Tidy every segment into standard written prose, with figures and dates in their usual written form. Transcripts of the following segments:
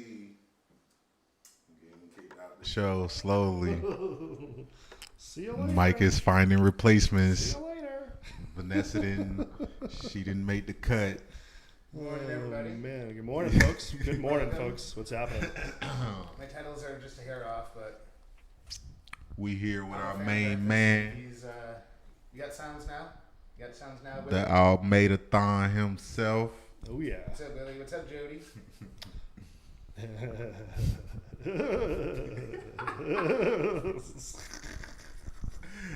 see, I'm getting kicked out the show slowly. See you later. Mike is finding replacements. See you later. Vanessa didn't make the cut. Good morning, everybody. Man, good morning, folks. Good morning, folks. What's happening? My titles are just a hair off, but We here with our main man, he's you got sounds now? You got sounds now, Billy? the Almeida Thon himself. Oh, yeah. What's up, Billy? What's up, Jody?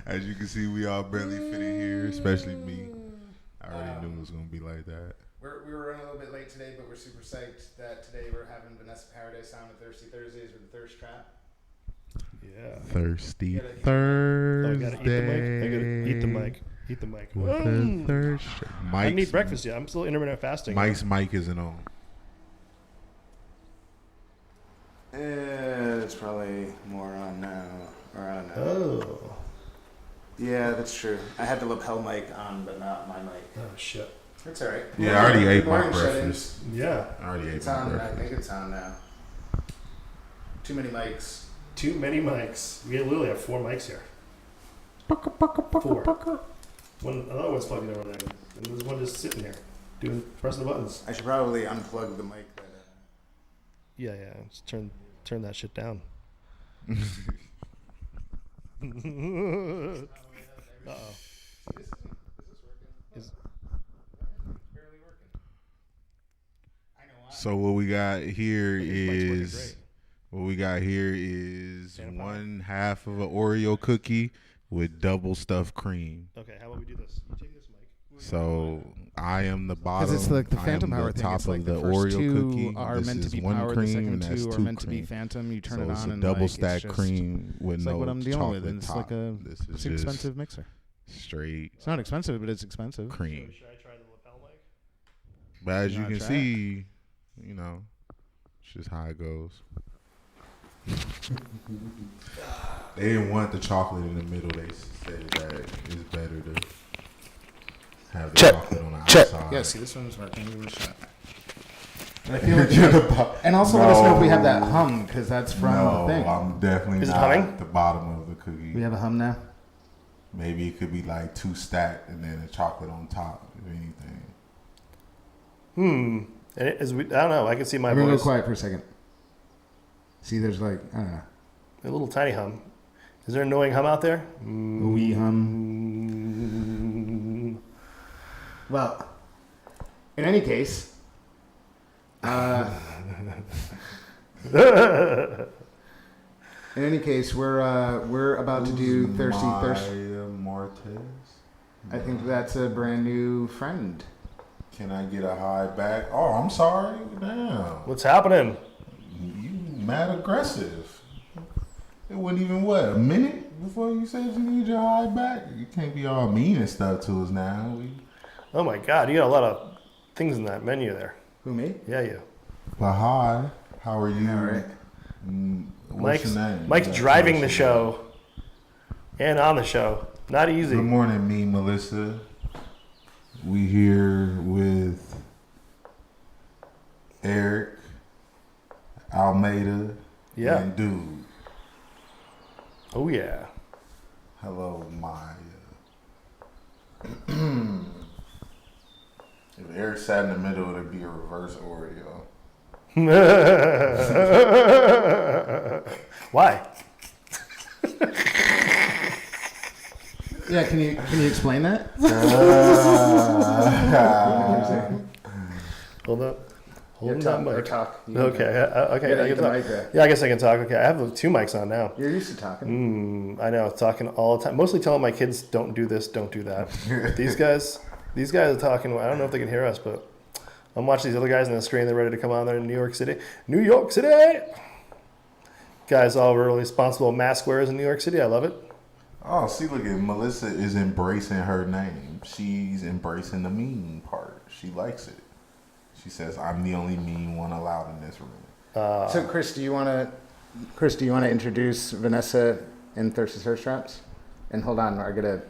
As you can see, we all barely fit in here, especially me. I already knew it was gonna be like that. We were running a little bit late today, but we're super psyched that today we're having Vanessa Paradis on at Thirsty Thursdays with the Thirst Trap. Yeah. Thirsty You gotta- Oh, I Thursday. gotta eat the mic. I gotta eat the mic. Eat the mic. With the thirst. I didn't eat breakfast yet. I'm still intermittent fasting. Mike's mic isn't on. It's probably more on now. Or I don't know. Oh. Yeah, that's true. I had the lapel mic on, but not my mic. Oh, shit. It's alright. Yeah, I already ate my Morning breakfast. Yeah. I already ate It's my on. I breakfast. think it's on now. Too many mics. Too many mics. We literally have 4 mics here. 4. One, another one's plugged in over there. And there's one just sitting here, pressing the buttons. I should probably unplug the mic. But, Yeah. Just turn that shit down. Uh-oh. Is this working? Is- It's barely working. I know why. So what we got here His mic's working is great. Santa pie. one half of an Oreo cookie with double stuffed cream. Okay, how about we do this? You take this mic. So I am the bottom. Because it's like the I Phantom am Power the thing. top It's like of the the first Oreo two cookie. are This meant to is be one power. The cream second and that's two are two meant to be cream. Phantom. You turn So it it's on a and double like, stack it's just, cream with It's no like what I'm dealing with, chocolate and it's top. like a This is it's just an expensive mixer. straight It's not expensive, but it's expensive. cream. Should I try the lapel mic? But as you Not can try see, you know, it's just how it goes. They didn't want the chocolate in the middle. They said that it's better to have the chocolate on the outside. Yeah, see, this one's working. Give it a shot. And I feel like and also let us know if we have that hum, because that's from No, the thing. I'm definitely Is it not humming? at the bottom of the cookie. We have a hum now. Maybe it could be like 2 stacked and then the chocolate on top, if anything. And I don't know. I can see my I'm gonna go voice. quiet for a second. See, there's like I don't know, A little tiny hum. Is there an annoying hum out there? a wee hum. Well, in any case, in any case, we're about to do Thirsty Thirst. Maya Martez. I think that's a brand new friend. Can I get a high back? Oh, I'm sorry. Damn. What's happening? You mad aggressive. It wasn't even, a minute before you said you need your high back? You can't be all mean and stuff to us now. Oh my God, you got a lot of things in that menu there. Who, me? Yeah, you. But hi, how are you? All right. What's your name? Mike's Yeah, driving the what's your name? show and on the show. Not easy. Good morning, me, Melissa. We here with Eric, Almeida, Yeah. and Dube. Oh yeah. Hello, Maya. If Eric sat in the middle, it'd be a reverse Oreo. Why? Yeah, can you explain that? Hold up. Hold that mic. talk. Okay. Okay. Yeah, I you can can talk. mic that. Yeah, I guess I can talk. Okay. I have 2 mics on now. You're used to talking. I know. Talking all the time. Mostly telling my kids, "Don't do this. Don't do that." These guys are talking. I don't know if they can hear us, but I'm watching these other guys on the screen. They're ready to come on there in New York City. New York City. Guys, all really responsible mask wearers in New York City. I love it. Oh, see, look at Melissa is embracing her name. She's embracing the mean part. She likes it. She says, "I'm the only mean one allowed in this room." So, Chris, do you want to introduce Vanessa and Thirsty Thirst Traps? And hold on, I gotta.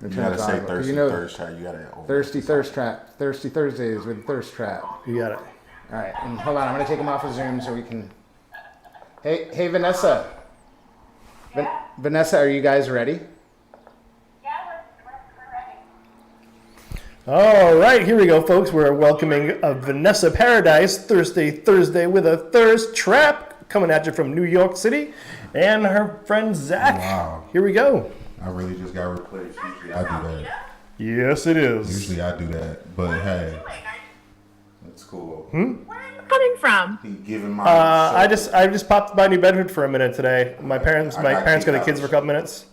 You gotta say thirsty thirst trap. You gotta Thirsty Thirst Trap. Thirsty Thursdays with Thirst Trap. You got it. All right, and hold on. I'm going to take him off of Zoom so we can. Hey, Vanessa. Yeah. Vanessa, are you guys ready? Yeah, we're ready. All right, here we go, folks. We're welcoming Vanessa Paradis Thursday with a thirst trap coming at you from New York City, and her friend Zach. Wow. Here we go. I really just got replaced. Usually I do that. Yes, it is. Usually I do that, but hey, that's cool. Where are you coming from? He giving my. I just popped by New Bedford for a minute today. My parents got the kids for a couple minutes,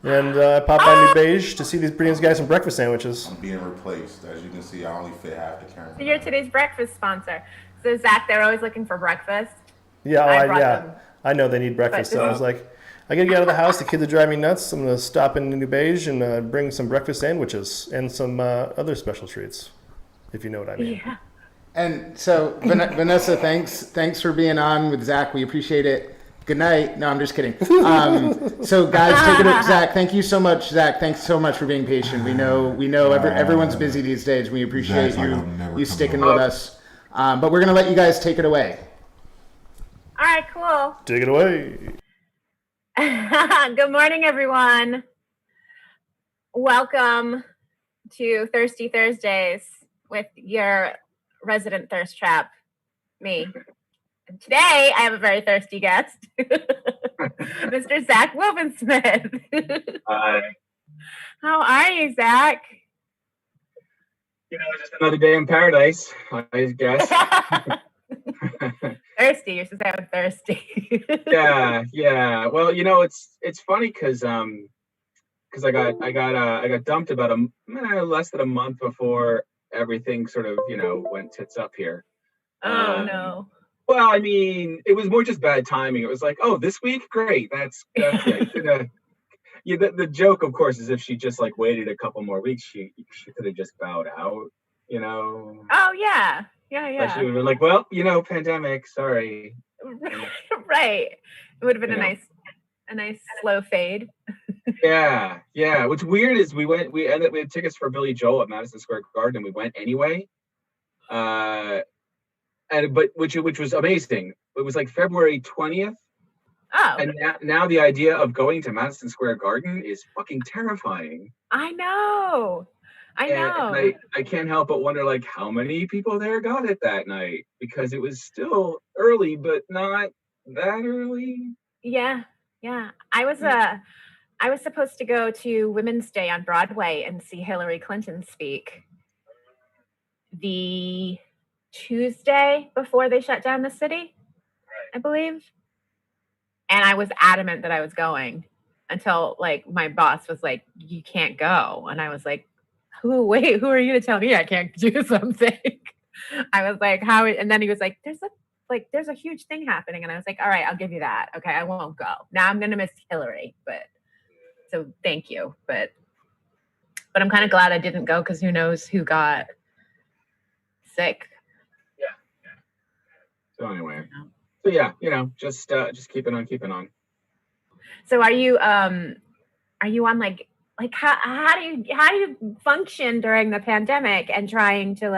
and I popped by New Beige to see these Brian's guys some breakfast sandwiches. I'm being replaced. As you can see, I only fit half the camera. So you're today's breakfast sponsor. So Zach, they're always looking for breakfast. Yeah, I brought them. I know they need breakfast. So I was like, I gotta get out of the house. The kids are driving me nuts. I'm gonna stop in New Beige and bring some breakfast sandwiches and some other special treats, if you know what I mean. Yeah. And so, Vanessa, thanks for being on with Zach. We appreciate it. Good night. No, I'm just kidding. So, guys, take it up. Zach, thank you so much. Zach, thanks so much for being patient. We know everyone's busy these days. We appreciate you sticking with us. But we're gonna let you guys take it away. All right, cool. Take it away. Good morning, everyone. Welcome to Thirsty Thursdays with your resident thirst trap, me. And today, I have a very thirsty guest, Mr. Zach Wobensmith. Hi. How are you, Zach? Just another day in paradise, I guess. Thirsty. You're supposed to say I'm thirsty. Yeah. Well, it's funny because I got dumped about less than a month before everything sort of went tits up here. Oh no. Well, I mean, it was more just bad timing. It was like, oh, this week, great. That's yeah. The joke, of course, is if she just like waited a couple more weeks, she could have just bowed out. Oh yeah. But she would have been like, well, pandemic, sorry. Right. It would have been a nice slow fade. Yeah. What's weird is we had tickets for Billy Joel at Madison Square Garden, and we went anyway. But which was amazing. It was like February 20th. Oh. And now the idea of going to Madison Square Garden is fucking terrifying. I know. And I can't help but wonder, like, how many people there got it that night, because it was still early, but not that early. Yeah. I was supposed to go to Women's Day on Broadway and see Hillary Clinton speak the Tuesday before they shut down the city, I believe. And I was adamant that I was going until like my boss was like, "You can't go," and I was like, who are you to tell me I can't do something? I was like, how? And then he was like, there's a huge thing happening. And I was like, all right, I'll give you that. Okay, I won't go. Now I'm going to miss Hillary, so thank you. But I'm kind of glad I didn't go, because who knows who got sick. Yeah. So anyway, so yeah, just keeping on. So are you on like how do you function during the pandemic and trying to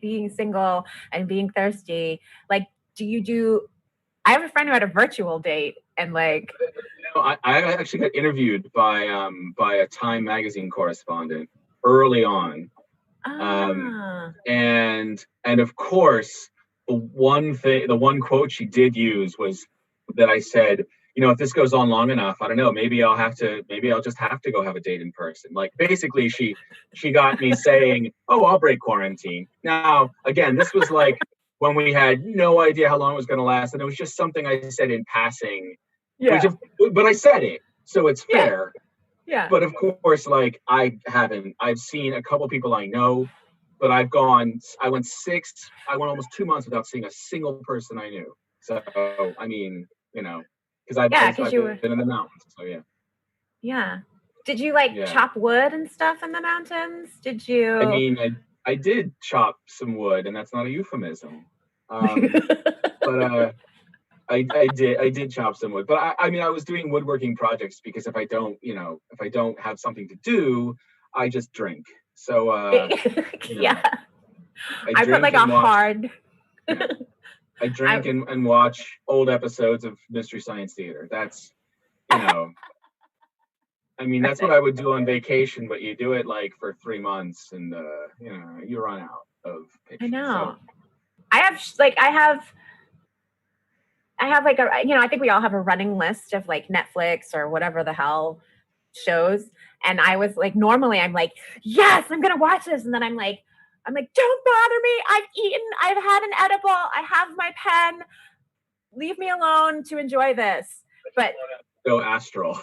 being single and being thirsty? Like, I have a friend who had a virtual date and like. I actually got interviewed by a Time magazine correspondent early on. And of course the one quote she did use was that I said, if this goes on long enough, I don't know, maybe I'll just have to go have a date in person. Like, basically she got me saying, oh, I'll break quarantine. Now, again, this was like when we had no idea how long it was going to last. And it was just something I said in passing. Yeah. But I said it, so it's fair. Yeah. But of course, like, I've seen a couple people I know, but I went almost 2 months without seeing a single person I knew. So, I mean, because I've been in the mountains, so yeah. Yeah. Did you chop wood and stuff in the mountains? Did you? I mean, I did chop some wood, and that's not a euphemism. But I did chop some wood. But I mean, I was doing woodworking projects because if I don't have something to do, I just drink. So yeah. I put like a hard. Yeah. I drink and watch old episodes of Mystery Science Theater. That's, you know, I mean, that's what I would do on vacation, but you do it like for 3 months and, you know, you run out of pictures. I know. So. I have like a, you know, I think we all have a running list of like Netflix or whatever the hell shows. And I was like, normally I'm like, yes, I'm going to watch this. And then I'm like, don't bother me. I've eaten, I've had an edible. I have my pen. Leave me alone to enjoy this. But go astral.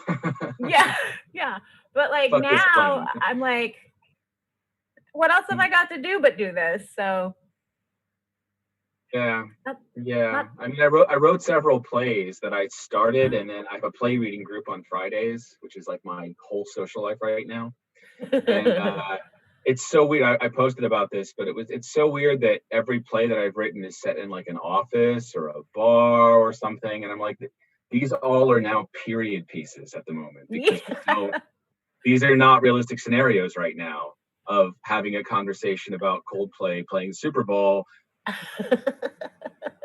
yeah. But like Fuck now I'm like, what else have I got to do but do this? So yeah. I mean, I wrote several plays that I started, and then I have a play reading group on Fridays, which is like my whole social life right now. And it's so weird. I posted about this, but it's so weird that every play that I've written is set in like an office or a bar or something, and I'm like, these all are now period pieces at the moment because these are not realistic scenarios right now of having a conversation about Coldplay playing the Super Bowl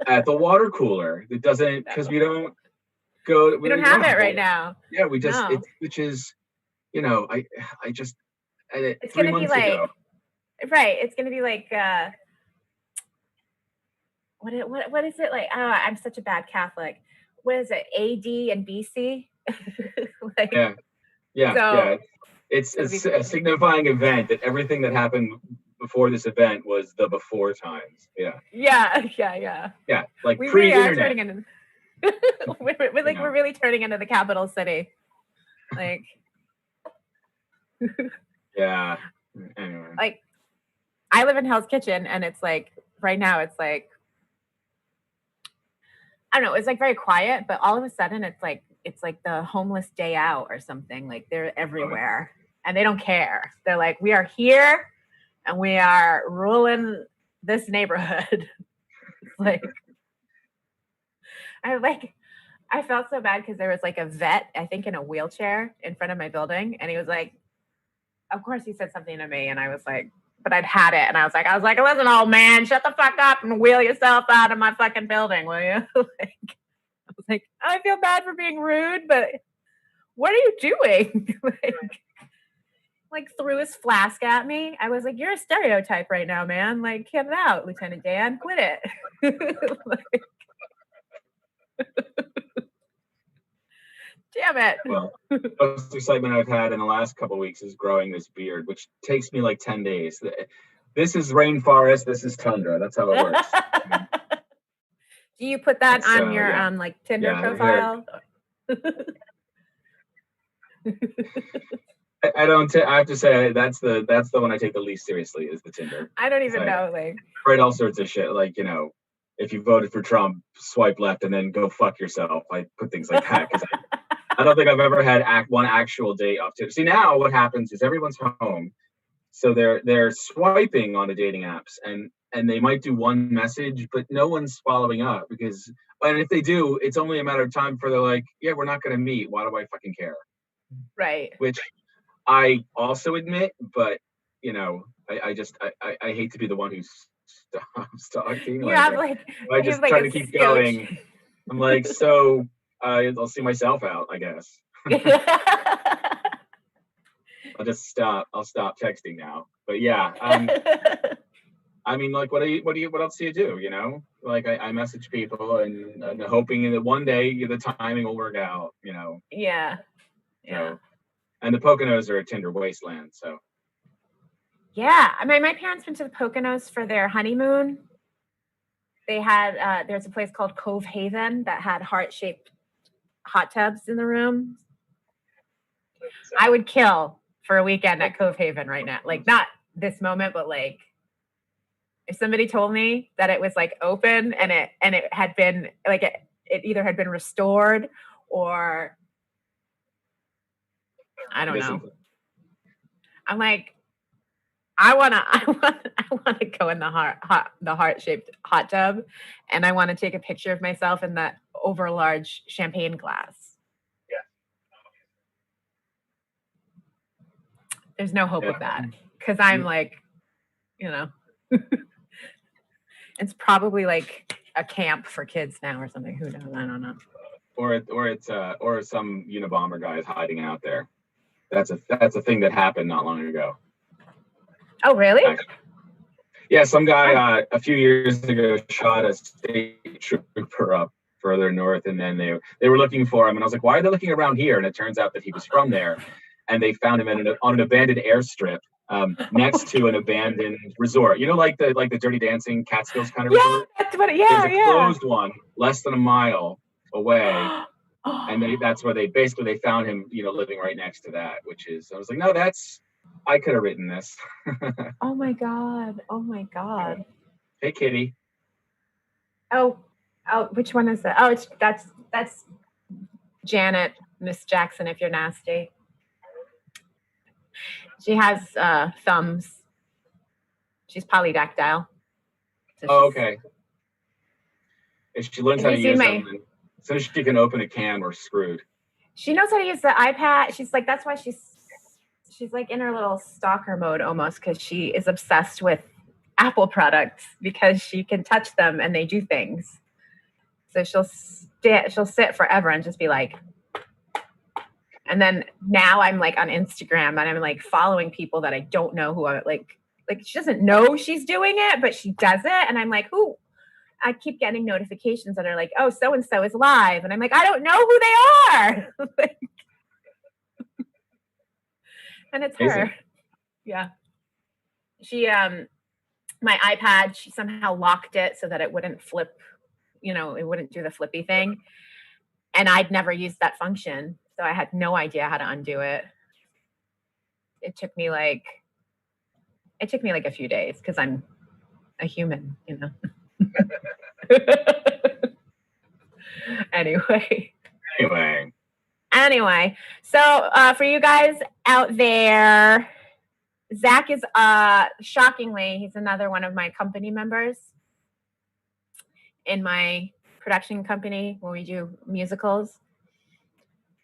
at the water cooler. It doesn't, because we don't go. We don't have it right now. Yeah, we just, which is, you know, I just. It's gonna be like, right? It's gonna be like, what is it like? Oh, I'm such a bad Catholic. What is it? AD and BC? Like, yeah. It's a signifying event that everything that happened before this event was the before times. Yeah. Like we pre-internet. really are turning into. We're really turning into the capital city. Like. Yeah. Anyway. Like, I live in Hell's Kitchen, and it's like right now it's like, I don't know, it's like very quiet, but all of a sudden it's like the homeless day out or something. Like they're everywhere and they don't care. They're like, we are here and we are ruling this neighborhood. Like I felt so bad because there was like a vet, I think in a wheelchair in front of my building, and he was like, of course he said something to me, and I was like, but I'd had it, and I was like, listen, old man, shut the fuck up and wheel yourself out of my fucking building, will you? I was like, I feel bad for being rude, but what are you doing? like threw his flask at me. I was like, you're a stereotype right now, man. Like, get it out, Lieutenant Dan, quit it. Damn it. Well, the most excitement I've had in the last couple of weeks is growing this beard, which takes me like 10 days. This is rainforest. This is tundra. That's how it works. Do you put that on your like Tinder profile? I don't. I have to say that's the one I take the least seriously is the Tinder. I don't even know. Like, write all sorts of shit. Like, you know, if you voted for Trump, swipe left and then go fuck yourself. I put things like that because I don't think I've ever had one actual date off Tinder. See, now what happens is everyone's home, so they're swiping on the dating apps, and they might do one message, but no one's following up because, and if they do, it's only a matter of time for they're like, yeah, we're not going to meet. Why do I fucking care? Right. Which I also admit, but you know, I hate to be the one who's stalking. I just try to keep going. I'm like, so I'll see myself out, I guess. I'll stop texting now. But yeah, I mean, like, what else do you do? You know, like I message people and hoping that one day the timing will work out. You know. Yeah. So, and the Poconos are a Tinder wasteland. So. Yeah, I mean, my parents went to the Poconos for their honeymoon. They had there's a place called Cove Haven that had heart-shaped hot tubs in the room. I would kill for a weekend at Cove Haven right now. Like, not this moment, but like if somebody told me that it was like open and it had been like it either had been restored or I don't know. I'm like, I wanna go in the heart-shaped hot tub, and I want to take a picture of myself in that overlarge champagne glass. Yeah. There's no hope of that because I'm like, you know. It's probably like a camp for kids now or something. Who knows? I don't know. Or some Unabomber guy is hiding out there. That's a thing that happened not long ago. Oh, really? Yeah, some guy a few years ago shot a state trooper up further north, and then they were looking for him, and I was like, why are they looking around here? And it turns out that he was from there, and they found him on an abandoned airstrip next to an abandoned resort. You know, like the Dirty Dancing Catskills kind of resort. That's what. There's a closed one less than a mile away, and that's where they found him. You know, living right next to that, which is I was like, no, I could have written this. Oh my god! Oh my god! Hey, Kitty. Oh, which one is that? Oh, that's Janet, Miss Jackson. If you're nasty, she has thumbs. She's polydactyl. So okay. If she learns how to use them, as soon as she can open a can, we're screwed. She knows how to use the iPad. She's like, that's why she's like in her little stalker mode almost, because she is obsessed with Apple products because she can touch them and they do things. So she'll sit forever and just be like, and then now I'm like on Instagram and I'm like following people that I don't know who are like she doesn't know she's doing it, but she does it. And I'm like, who? I keep getting notifications that are like, oh, so-and-so is live. And I'm like, I don't know who they are. And it's her. Yeah. She, my iPad, she somehow locked it so that it wouldn't flip, it wouldn't do the flippy thing. And I'd never used that function. So I had no idea how to undo it. It took me like a few days because I'm a human, Anyway. So for you guys out there, Zach is shockingly, he's another one of my company members in my production company when we do musicals.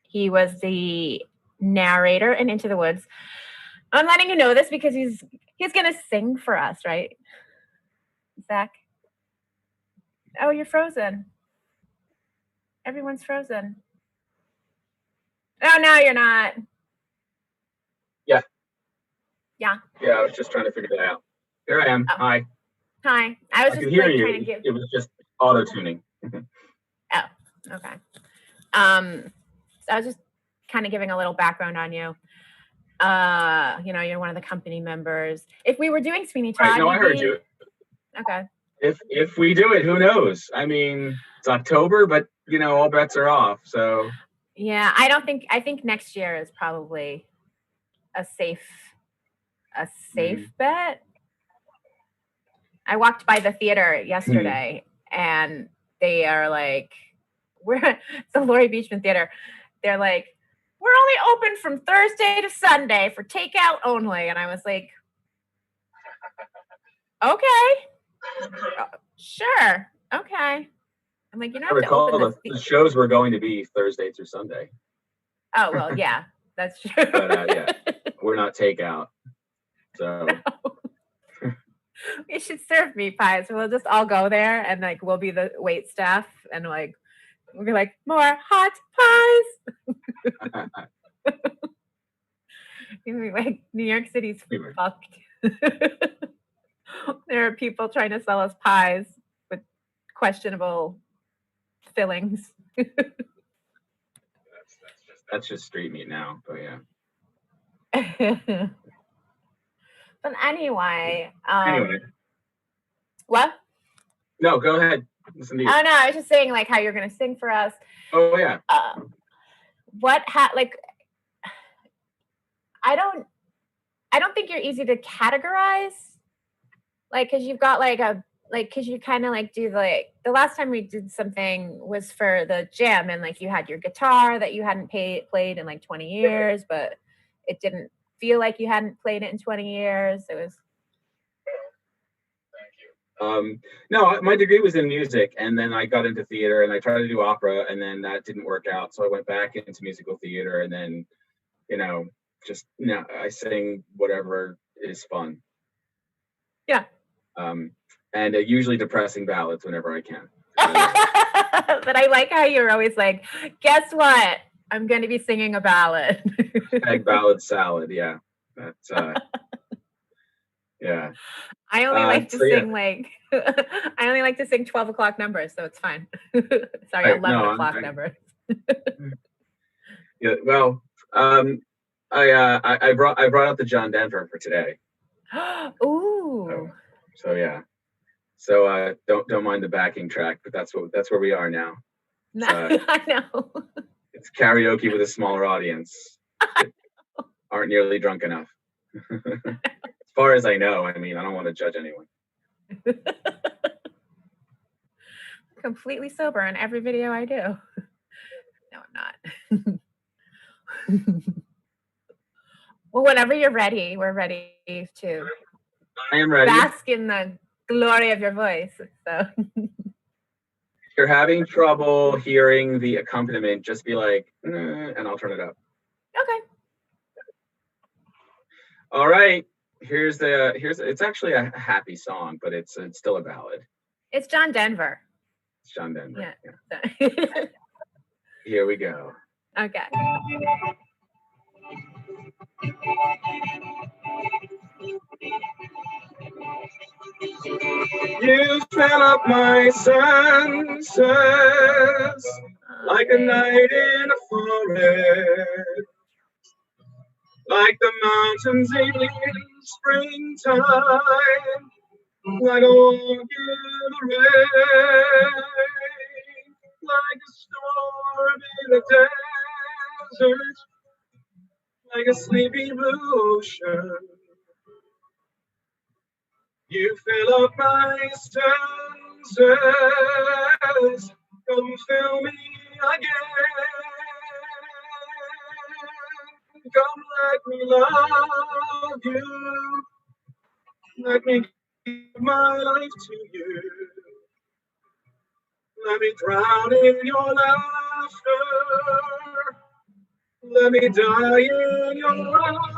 He was the narrator in Into the Woods. I'm letting you know this because he's gonna sing for us, right? Zach? Oh, you're frozen. Everyone's frozen. Oh, no, you're not. Yeah. Yeah. Yeah, I was just trying to figure that out. Here I am. Oh. Hi. Hi. I was just hear you. Trying to give. It was just auto tuning. Oh, okay. So I was just kind of giving a little background on you. You're one of the company members. If we were doing Sweeney Todd, right, no, I heard you. Okay. If we do it, who knows? I mean, it's October, but all bets are off. So. Yeah, I think next year is probably a safe bet. I walked by the theater yesterday and they are like, it's the Laurie Beachman Theater. They're like, we're only open from Thursday to Sunday for takeout only. And I was like, okay, sure. Okay. I'm like, I recall the shows were going to be Thursday through Sunday. Oh, well, yeah, that's true. But yeah, we're not takeout. So no. You should serve meat pies. We'll just all go there and like we'll be the wait staff and like we'll be like, more hot pies. Like New York City's fucked. There are people trying to sell us pies with questionable fillings. That's just street meat now, but yeah. But anyway. What? No, go ahead. Listen to you. Oh no, I was just saying like how you're gonna sing for us. Oh yeah. I don't think you're easy to categorize. Like, cause you've got cause you kind of like do the last time we did something was for the jam and like you had your guitar that you hadn't played in like 20 years, but it didn't feel like you hadn't played it in 20 years. It was. Thank you. No, my degree was in music and then I got into theater and I tried to do opera and then that didn't work out. So I went back into musical theater and then, I sing whatever is fun. Yeah. and usually depressing ballads whenever I can. But I like how you're always like, guess what? I'm going to be singing a ballad. Egg ballad salad. Yeah. That's, yeah. I only like to so, yeah. sing like, I only like to sing 12 o'clock numbers, so it's fine. Sorry, Right, 11 no, o'clock numbers. Yeah. Well, I brought out the John Denver for today. Ooh. So yeah. So don't mind the backing track, but that's where we are now. I know. It's karaoke with a smaller audience. Aren't nearly drunk enough. As far as I know, I mean, I don't want to judge anyone. Completely sober in every video I do. No, I'm not. Well, whenever you're ready, we're ready to I am ready. bask in the glory of your voice. So If you're having trouble hearing the accompaniment, just be like, and I'll turn it up. okay. All right. Here's it's actually a happy song, but it's still a ballad. It's John Denver. It's John Denver. Yeah. Here we go. Okay. You fill up my senses like a night in a forest, like the mountains in springtime, like a walk in the rain, like a storm in a desert, like a sleepy blue ocean. You fill up my senses, come fill me again. Come let me love you, let me give my life to you. Let me drown in your laughter, let me die in your arms.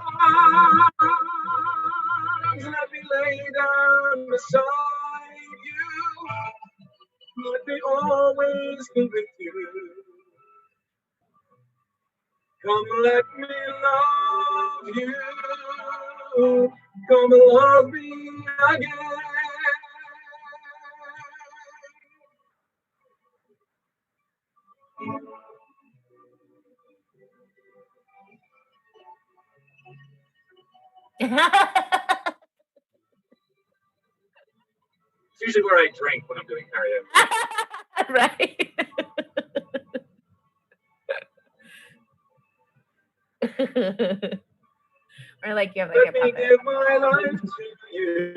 Let me lay down beside you. Let me always be with you. Come let me love you. Come love me again. It's usually where I drink when I'm doing karaoke. Right. Or like you have like Let a me puppet. give my life to you.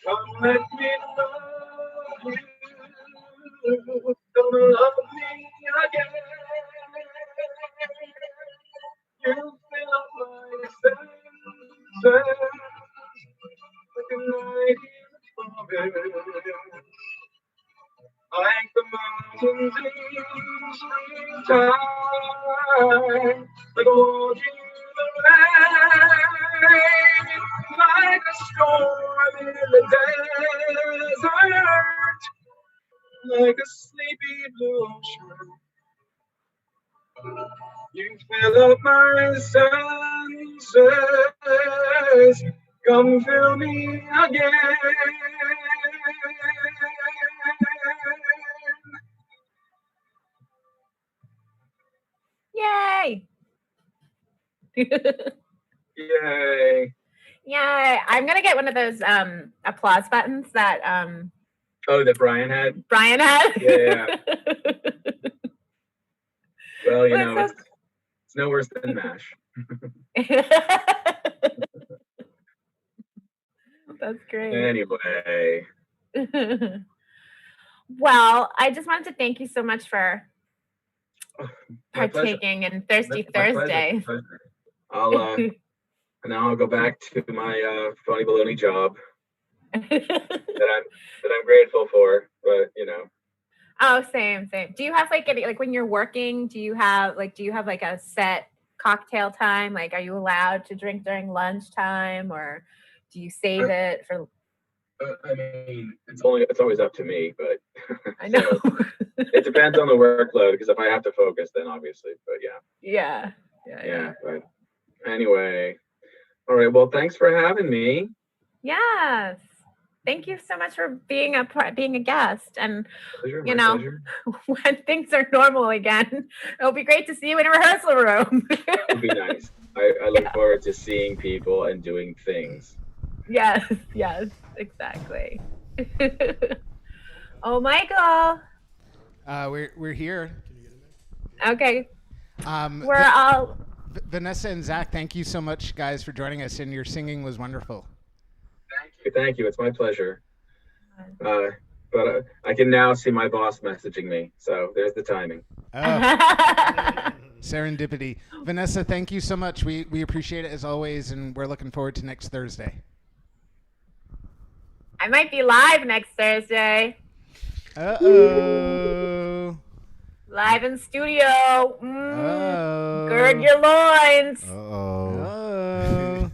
Come let me love you. Come love me again. You fill up my senses like a night in the forest, like the mountains in springtime, like a walk in the rain, like a storm in the desert, like a sleepy blue ocean. You fill up my senses, come fill me again. Yay! Yay. Yay! I'm gonna get one of those applause buttons that Oh, that Brian had? Brian had. Yeah. Well, you know, What's it's no worse than MASH. That's great. Anyway. Well, I just wanted to thank you so much for My pleasure. partaking in Thirsty My Thursday. pleasure. Now I'll go back to my phony baloney job that I'm grateful for, but you know. Oh, same. Do you have like any, like when you're working, do you have like a set cocktail time? Like, are you allowed to drink during lunchtime, or Do you save it for? I mean, it's always up to me, but I know. it depends on the workload. Because if I have to focus, then obviously. But Yeah. But anyway, all right. Well, thanks for having me. Yes. Thank you so much for being a guest. And My pleasure. when things are normal again, it'll be great to see you in a rehearsal room. It'll be nice. I look forward to seeing people and doing things. Yes, exactly. Oh, Michael. We're here. Okay. We're all. Vanessa and Zach, thank you so much, guys, for joining us, and your singing was wonderful. Thank you. It's my pleasure. But I can now see my boss messaging me, so there's the timing. Oh. Serendipity. Vanessa, thank you so much. We appreciate it as always, and we're looking forward to next Thursday. I might be live next Thursday. Uh-oh. Live in studio. Uh-oh. Gird your loins. Uh-oh.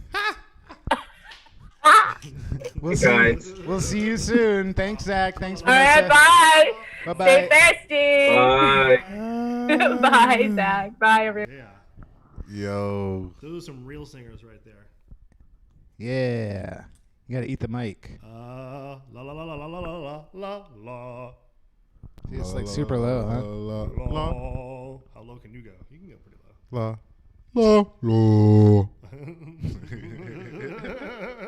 We'll see you soon. Thanks, Zach. Thanks, Vanessa. All right, bye. Bye-bye. Stay thirsty. Bye. Bye, Zach. Bye, everyone. Yeah. Yo. Those are some real singers right there. Yeah. You got to eat the mic. La la la la la la la la la. It's like super low, huh? La. How low can you go? You can go pretty low. La. La.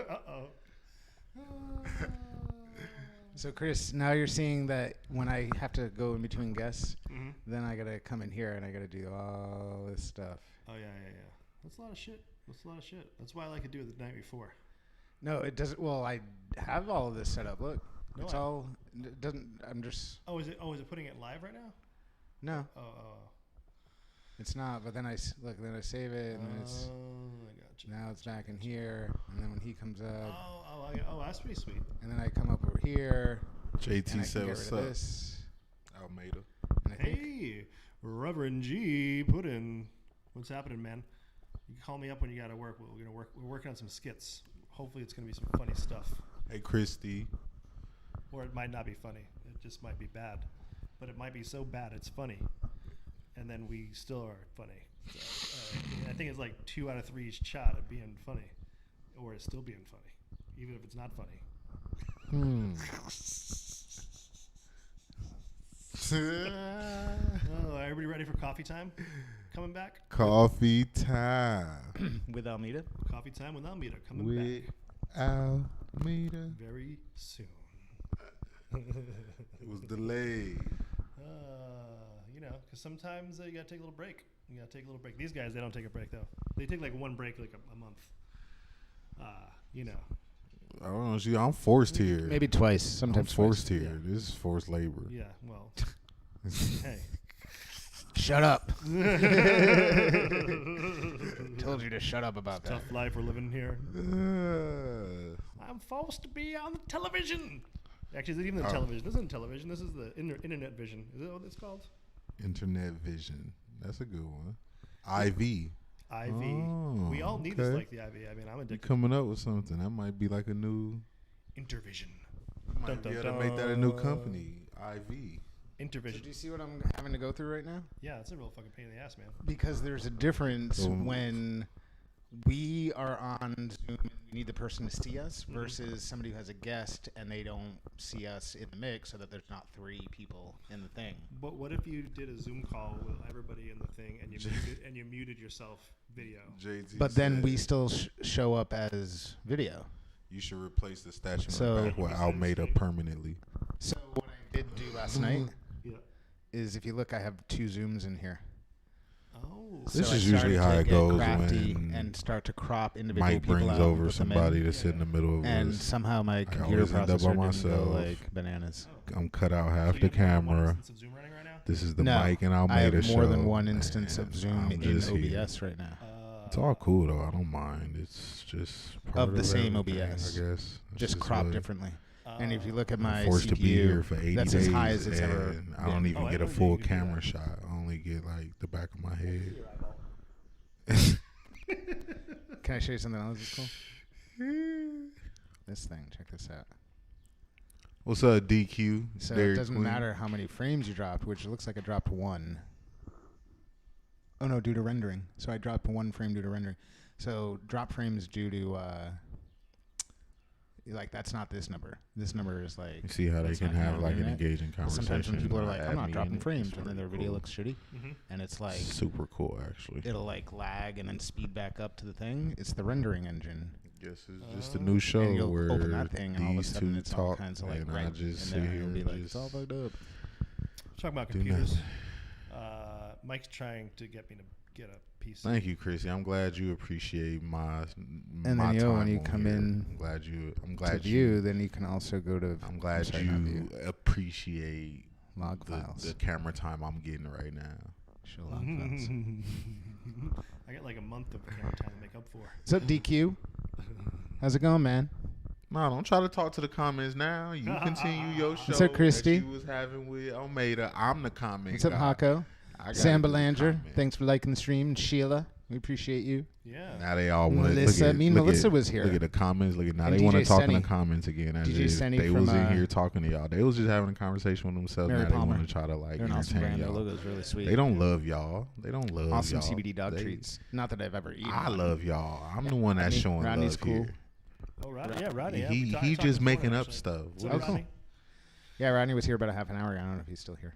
Uh-oh. So, Chris, now you're seeing that when I have to go in between guests, then I got to come in here and I got to do all this stuff. Oh, yeah. That's a lot of shit. That's why I like to do it the night before. No, it doesn't. Well, I have all of this set up. Look, No, it's all. It doesn't. I'm just. Oh, is it putting it live right now? No, Oh. it's not. But then I look. Then I save it, and then it's. I got you. Now it's back in here, and then when he comes up, Oh, that's pretty sweet. and then I come up over here. And I JT can said get what's rid of up. this, Almeida. and I think, Hey, Reverend G Puddin. What's happening, man? You can call me up when you got to work. We're working on some skits. Hopefully, it's gonna be some funny stuff. Hey, Christy. Or it might not be funny. It just might be bad. But it might be so bad it's funny. And then we still are funny. So, I think it's like 2 out of 3 shot at being funny. Or it's still being funny. Even if it's not funny. Oh, everybody ready for coffee time? Coming back? Coffee time. with Almeida. Coffee time with Almeida. Coming With back Almeida. very soon. It was delayed. Because sometimes you gotta take a little break. These guys, they don't take a break though. They take like one break, like a month. I don't know. See, I'm forced here. Maybe twice. I'm Sometimes forced twice. here. Yeah. This is forced labor. Yeah. Well. Hey. Shut up. Told you to shut up about that. Tough life we're living here. I'm forced to be on the television. Actually, is it even the television? This isn't television. This is the internet vision. Is that what it's called? Internet vision. That's a good one. IV. IV. Oh, We all need this okay. like the IV. I mean, I'm You addicted. coming up with something. That might be like a new. Intervision. Might be able to make that a new company. IV. So Intervision. do you see what I'm having to go through right now? Yeah, it's a real fucking pain in the ass, man. Because there's a difference when we are on Zoom and we need the person to see us versus somebody who has a guest and they don't see us in the mix so that there's not 3 people in the thing. But what if you did a Zoom call with everybody in the thing and you muted yourself video? JT But then said we still show up as video. you should replace the statue So- in the back with Almeida permanently. So what I did do last night Yeah. is if you look, I have 2 Zooms in here. Oh. This So is I usually started how to it get goes crafty when and start to crop individual Mike people brings out and over put them in. somebody to sit in the middle of And us. somehow my I computer always end up processor by didn't go myself. like bananas. I'm cut out half So the you have more than one camera. instance of Zoom running right now? This is the No, Mike and I Almeida have show. more than one instance of and Zoom I'm in just here. OBS right now. It's all cool though. I don't mind. It's just part Of the same everything, OBS. I guess. It's Just cropped what- differently. And if you look at I'm my forced to be here CPU, for 80 that's days, as high as it's ever and I don't been. even Oh, I get a know you full can do camera that. shot. I only get like the back of my head. Can I show you something else that's cool? this thing. Check this out. What's up, DQ? So Dairy it doesn't Queen? matter how many frames you dropped, which it looks like I dropped 1. Oh no, due to rendering. So I dropped 1 frame due to rendering. So drop frames due to like that's not this number. This number is like. You see how they that's can not have on like the an internet. engaging conversation. Sometimes when people are and like, add I'm not me dropping in it. frames, It's and then their really video cool. looks shitty, and it's like Super cool, actually. it'll like lag and then speed back up to the thing. It's the rendering engine. Guess it's just a new show And you'll where open that thing, and all of a these sudden two it's all talk, kinds of like and I red just in sit there, here and it'll be and like, it's just all fucked up. Talking about do computers. nothing. Mike's trying to get me to get a PC. Thank you, Chrissy. I'm glad you appreciate my And my then time when you on come here. in I'm To glad view, then you can also go to. I'm glad sorry, not you view, appreciate log files. the camera time I'm getting right now. Show log files. I got like a month of camera time to make up for. What's up, DQ? How's it going, man? No, don't try to talk to the comments now. You continue your show What's up, Christy? that you was having with Almeida. I'm the comment What's up, guy. Hako? I gotta Sam do the Belanger, comment. thanks for liking the stream. And Sheila, we appreciate you. Yeah. Now they all want Melissa, Melissa was here. Look at the comments. Look at now And they want to DJ talk in Senny. the comments again. As DJ if Senny they from, was in here talking to y'all. They was just having a conversation with themselves. Mary Now they Palmer. want to try to like They're an awesome entertain brand. Their y'all. logo is really sweet. They don't love y'all. They don't love awesome y'all. CBD dog They- treats. Not that I've ever eaten. I one. love y'all. I'm the one that's Rodney- showing Rodney's love cool. here. Oh, Rodney. Yeah, Rodney. Yeah, He we talked just this morning, making up actually. stuff. What's What up, is- Rodney? Yeah, Rodney was here about a half an hour ago. I don't know if he's still here.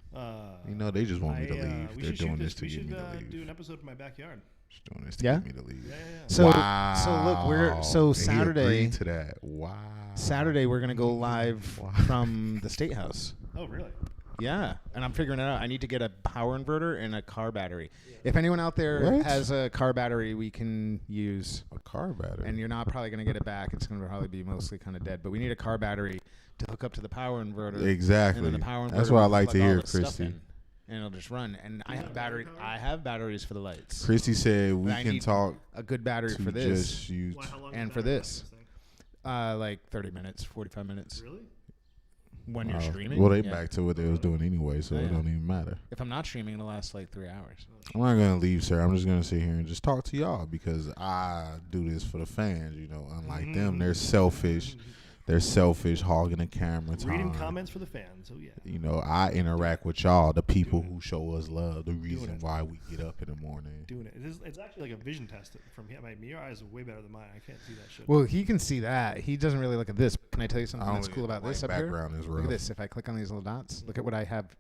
You know, they just want me to we leave. They're should shoot doing this to We get should me to leave. do an episode from my backyard. Just doing this to Yeah? get me to leave. Yeah. So, Wow. so look, we're so And he Saturday. agreed to that. Wow. Saturday we're gonna go live Wow. from the State House. Oh, really? Yeah, and I'm figuring it out. I need to get a power inverter and a car battery. If anyone out there What? has a car battery we can use, A car battery. and you're not probably going to get it back, it's going to probably be mostly kind of dead. But we need a car battery to hook up to the power inverter. Exactly. And then the power inverter That's what I will like to plug all hear, the stuff Christy. in, and it'll just run. And I have batteries for the lights. Christy said we But I can need talk a good battery to for this. just use. Why, how long And is for that this. thing? Like 30 minutes, 45 minutes Really? when you're streaming. Well, they yeah. back to what they was doing anyway, so Oh, it yeah. don't even matter. If I'm not streaming, it'll last like 3 hours. I'm not gonna leave, sir. I'm just gonna sit here and just talk to y'all because I do this for the fans. You know, unlike them, they're selfish. They're selfish, hogging the camera time. Reading comments for the fans. Oh, yeah. You know, I interact with y'all, the people who show us love, the reason it. why we get up in the morning. Doing it. It's actually like a vision test from here. Your eyes are way better than mine. I can't see that shit. Well, he can see that. He doesn't really look at this. Can I tell you something I that's don't cool even about like this up background here? is Look rough. at this. If I click on these little dots, look at what I have.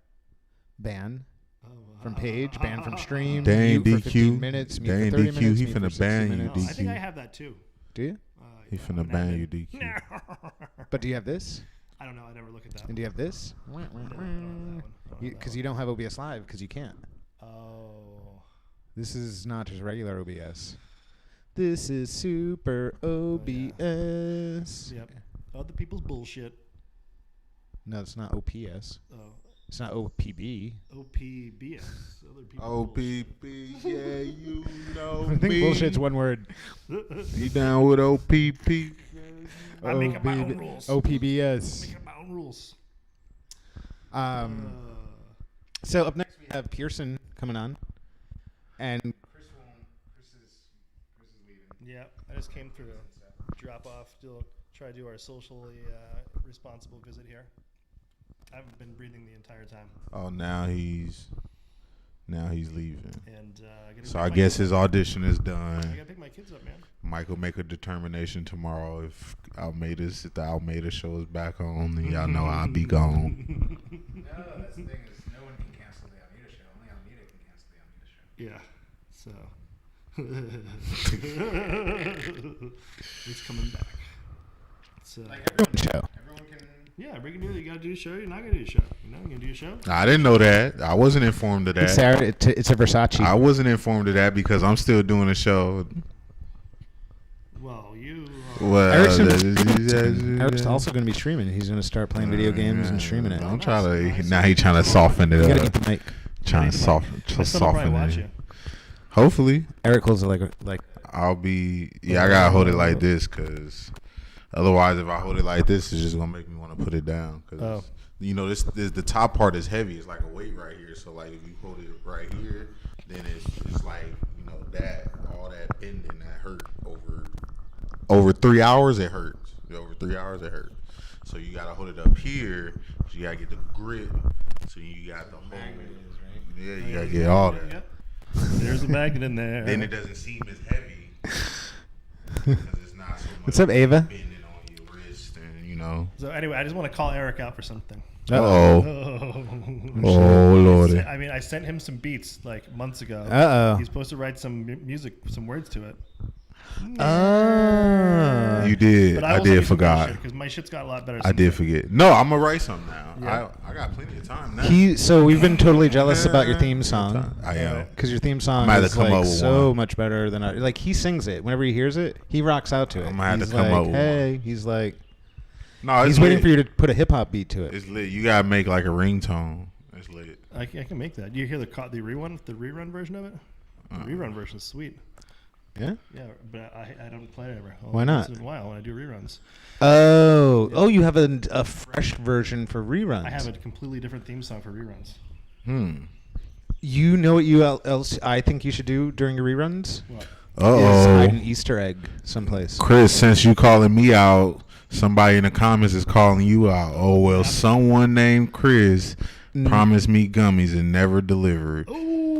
Ban Oh, from page, ban from stream, Dang, mute for 15 DQ. minutes, mute Dang, for 30 DQ, minutes, he mute for finna 60 ban you, minutes. No, I think DQ. I have that too. Do you? He Yeah, finna I'm ban an you, admin. DQ. But do you have this? I don't know. I never look at that. And do you have this? No, I don't have that one. I don't have Because that you don't have OBS Live because you can't. one. Oh. This is not just regular OBS. This is super Oh, yeah. OBS. Yep. Other people's bullshit. No, it's not OPS. Oh. It's not OPB. OPBS. Other people's bullshit. OPP, yeah, you know I think me. bullshit's one word. You down with OPP? I make up my own rules. OPBS. Make up my own rules. So up next we have Pearson coming on, and Chris is leaving. Yeah, I just came through to drop off, try to do our socially responsible visit here. I haven't been breathing the entire time, Oh, now he's leaving. and So I guess his audition is I done. gotta pick my kids up, man. Mike will make a determination tomorrow if the Almeida show is back on, then y'all know I'll be gone. No, that's the thing is no one can cancel the Almeida show. Only Almeida can cancel the Almeida show. Yeah, so it's coming back. So Like everyone's show. Everyone can. yeah, we can do it. You gotta do a show. You're not gonna do a show. You know, you gonna do a show. I didn't know that. I wasn't informed of that. Sarah, it's a Versace. I wasn't informed of that because I'm still doing a show. Well, you. Well, Eric's also going to be streaming. He's going to start playing video games and streaming it. Don't try to. Now he's trying to soften it You gotta up. get the mic. Trying to My son will soften probably watch it. you. Hopefully, Eric holds it like I'll be. Yeah, I gotta hold it like this because otherwise, if I hold it like this, it's just gonna make me want to put it down. Cause Oh. you know, this the top part is heavy. It's like a weight right here. So like, if you hold it right here, then it's like all that bending that hurt over 3 hours. It hurts. Over 3 hours, it hurt. So you gotta hold it up here. So you gotta get the grip. So you got the whole. Yeah, you gotta get all that. Yep. There's a magnet in there. Then it doesn't seem as heavy because it's not so much. What's up, Ava? Bending on your wrist, and you know. So anyway, I just want to call Eric out for something. Oh, Oh, lordy. I mean, I sent him some beats like months ago. Uh-oh. He's supposed to write some music, some words to it. Oh. You did. But I did forgot. Because my shit's got a lot better. I did forget. No, I'm gonna write something now. Yeah. I got plenty of time now. So we've been totally jealous about your theme song. I am. Because your theme song I'm gonna have is to come up like with so one. much better than like he sings it. Whenever he hears it, he rocks out to it. I'm gonna have to He's come like, up with hey, one. he's like, No, it's he's waiting lit. for you to put a hip hop beat to it. It's lit. You gotta make like a ringtone. It's lit. I can make that. You hear the rerun version of it? The rerun version is sweet. Yeah. Yeah, but I don't play it ever. Why not? Once in a while when I do reruns. Oh, you have a fresh version for reruns. I have a completely different theme song for reruns. You know what else I think you should do during your reruns? What? Is hide an Oh, Easter egg someplace. Chris, since you calling me out, somebody in the comments is calling you out. Oh well, someone named Chris promised me gummies and never delivered. Oh,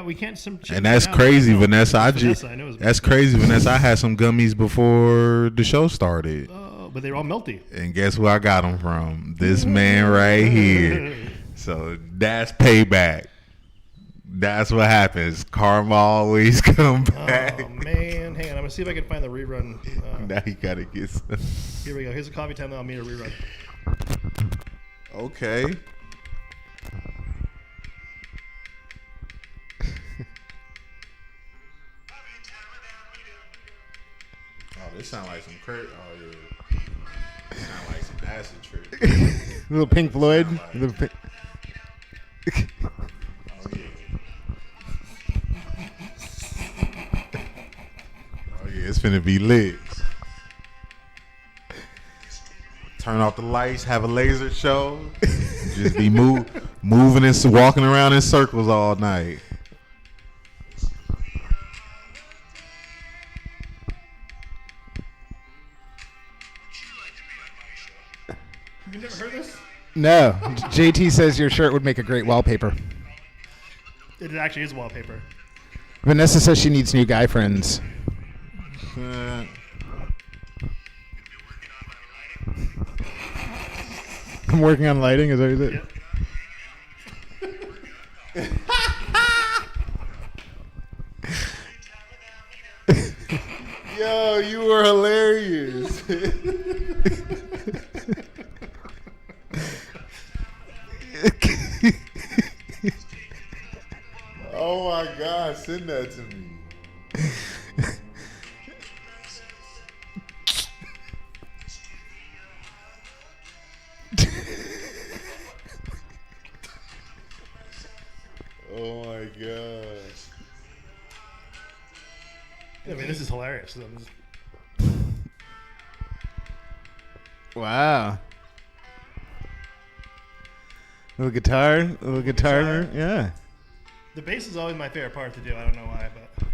we can't. And that's crazy, Vanessa. I know. That's crazy, Vanessa. I had some gummies before the show started. Oh, but they're all melty. And guess where I got them from? This man right here. So that's payback. That's what happens. Karma always come back. Oh man, hang on. I'm gonna see if I can find the rerun. Now you gotta get some. Here we go. Here's a coffee time. I'll meet a rerun. Okay. Oh, this sound like some crazy. Oh yeah. This sound like some acid trip. Little Pink Floyd. Sound like- Little Pink- Oh yeah. Oh yeah, it's finna be lit. Turn off the lights, have a laser show, just be moving and walking around in circles all night. You never heard this? No, JT says your shirt would make a great wallpaper. It actually is wallpaper. Vanessa says she needs new guy friends. I'm working on lighting. Is that what you said? Yo, you were hilarious. Oh my God, send that to me. Oh my gosh. I mean, this is hilarious. Wow. Little guitar. Yeah. The bass is always my favorite part to do. I don't know why, but.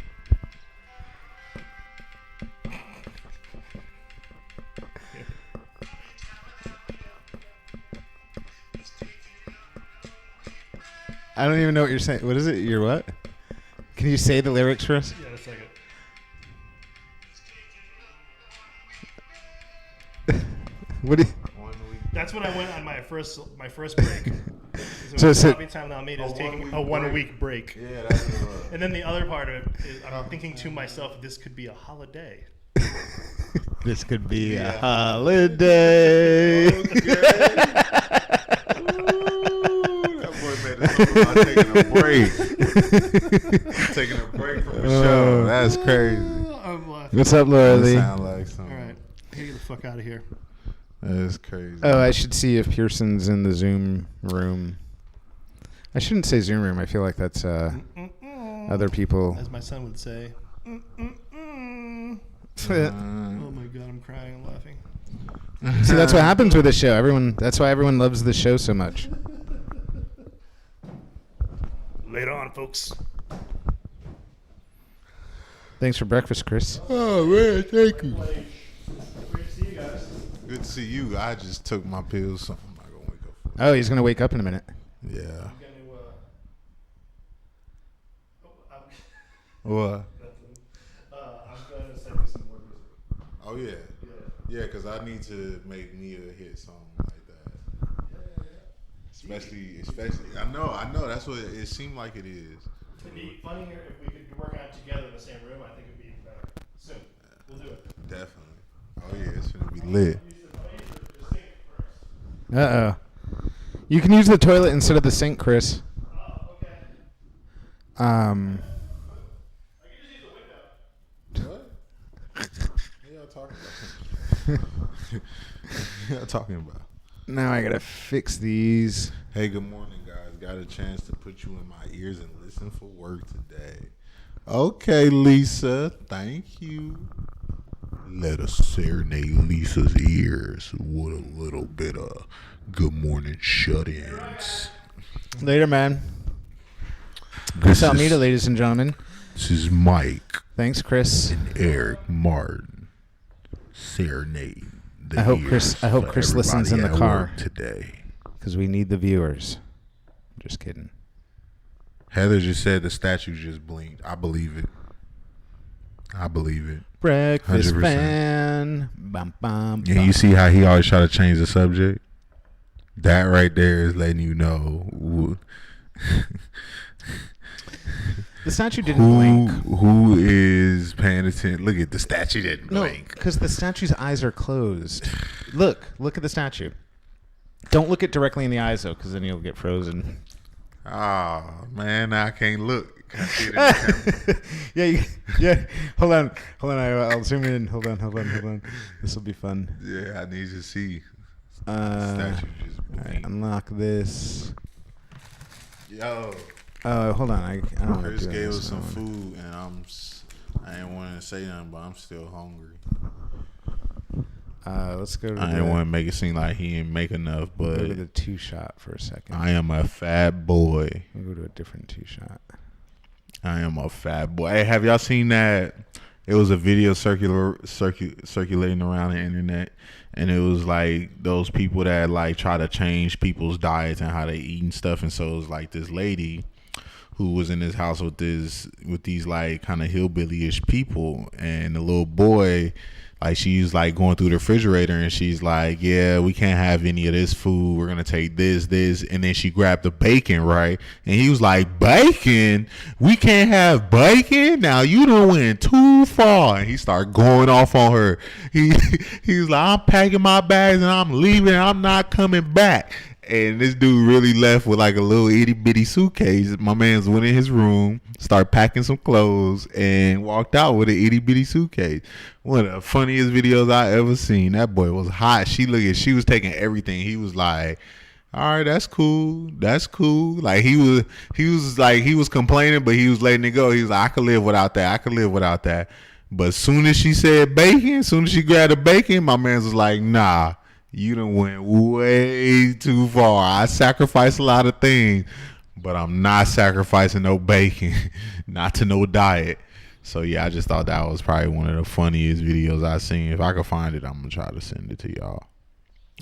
I don't even know what you're saying. What is it? You're what? Can you say the lyrics for us? Yeah, just a second. What do you, That's when I went on my first break. So So it's coffee time now made is A taking 1 a week 1 break. week break. Yeah, that's And then the other part of it is I'm thinking to myself, this could be a holiday. this could be a Yeah. holiday. That boy made it so I'm taking a break. Taking a break from the show. That's crazy. I'm laughing. What's up, Laura That Lee? sound like something. All right, get the fuck out of here. That's crazy. Oh, I should see if Pearson's in the Zoom room. I shouldn't say Zoom room. I feel like that's other people. As my son would say. Oh my god, I'm crying and laughing. See, that's what happens with this show. That's why everyone loves this show so much. Later on, folks. Thanks for breakfast, Chris. Oh man, thank you. Great to see you guys. See you. I just took my pills, so I'm not gonna wake up. Oh, he's gonna wake up in a minute. Yeah. I'm gonna, What? I'm gonna send you some more music. Oh yeah. Yeah, because I need to make Nia hit something like that. Especially. I know. That's what it seemed like it is. It'd be funnier if we could be working on it together in the same room. I think it'd be better. Soon. We'll do it. Definitely. Oh yeah, it's gonna be lit. You can use the toilet instead of the sink, Chris. Oh, okay. Um. I can just use the window. What? What y'all talking about? What y'all talking about? Now I gotta fix these. Hey, good morning, guys. Got a chance to put you in my ears and listen for work today. Okay, Lisa. Thank you. Let us serenade Lisa's ears with a little bit of good morning shut-ins. Later, man. Chris Almeida, ladies and gentlemen. This is Mike Thanks, Chris. and Eric Martin. Serenade. I hope Chris listens in the car today. Because we need the viewers. Just kidding. Heather just said the statue just blinked. I believe it. Breakfast 100%. fan. Bum, bum, And you see how he always try to change the subject? That right there is letting you know the statue didn't blink. who is paying attention. Look at the statue didn't No, blink. because the statue's eyes are closed. Look at the statue. Don't look it directly in the eyes, though, because then you'll get frozen. Oh, man, I can't look. I see it in the camera. Yeah. Hold on. I'll zoom in. Hold on. This will be fun. Yeah, I need to see. Statue just all right, blinked. unlock this. Yo, Oh, hold on. I don't want Chris to do gave this us some one. food, and I ain't want to say nothing, but I'm still hungry. Let's go to I didn't want to make it seem like he didn't make enough, go to but the 2-shot for a second. I am a fat boy. We'll go to a different 2-shot. I am a fat boy. Hey, have y'all seen that? It was a video circulating around the internet, and it was like those people that like try to change people's diets and how they eat and stuff. And so it was like this lady who was in this house with these like kind of hillbilly-ish people, and the little boy, like she's like going through the refrigerator and she's like, yeah, we can't have any of this food. We're going to take this. And then she grabbed the bacon, right? And he was like, bacon? We can't have bacon? Now you done went too far. And he started going off on her. He's like, I'm packing my bags and I'm leaving. I'm not coming back. And this dude really left with like a little itty bitty suitcase. My man's went in his room, started packing some clothes, and walked out with an itty bitty suitcase. One of the funniest videos I ever seen. That boy was hot. She was taking everything. He was like, all right, that's cool. Like he was complaining, but he was letting it go. He was like, I could live without that. But as soon as she said bacon, as soon as she grabbed the bacon, my man was like, nah. You done went way too far. I sacrifice a lot of things, but I'm not sacrificing no bacon, not to no diet. So yeah, I just thought that was probably one of the funniest videos I've seen. If I could find it, I'm gonna try to send it to y'all.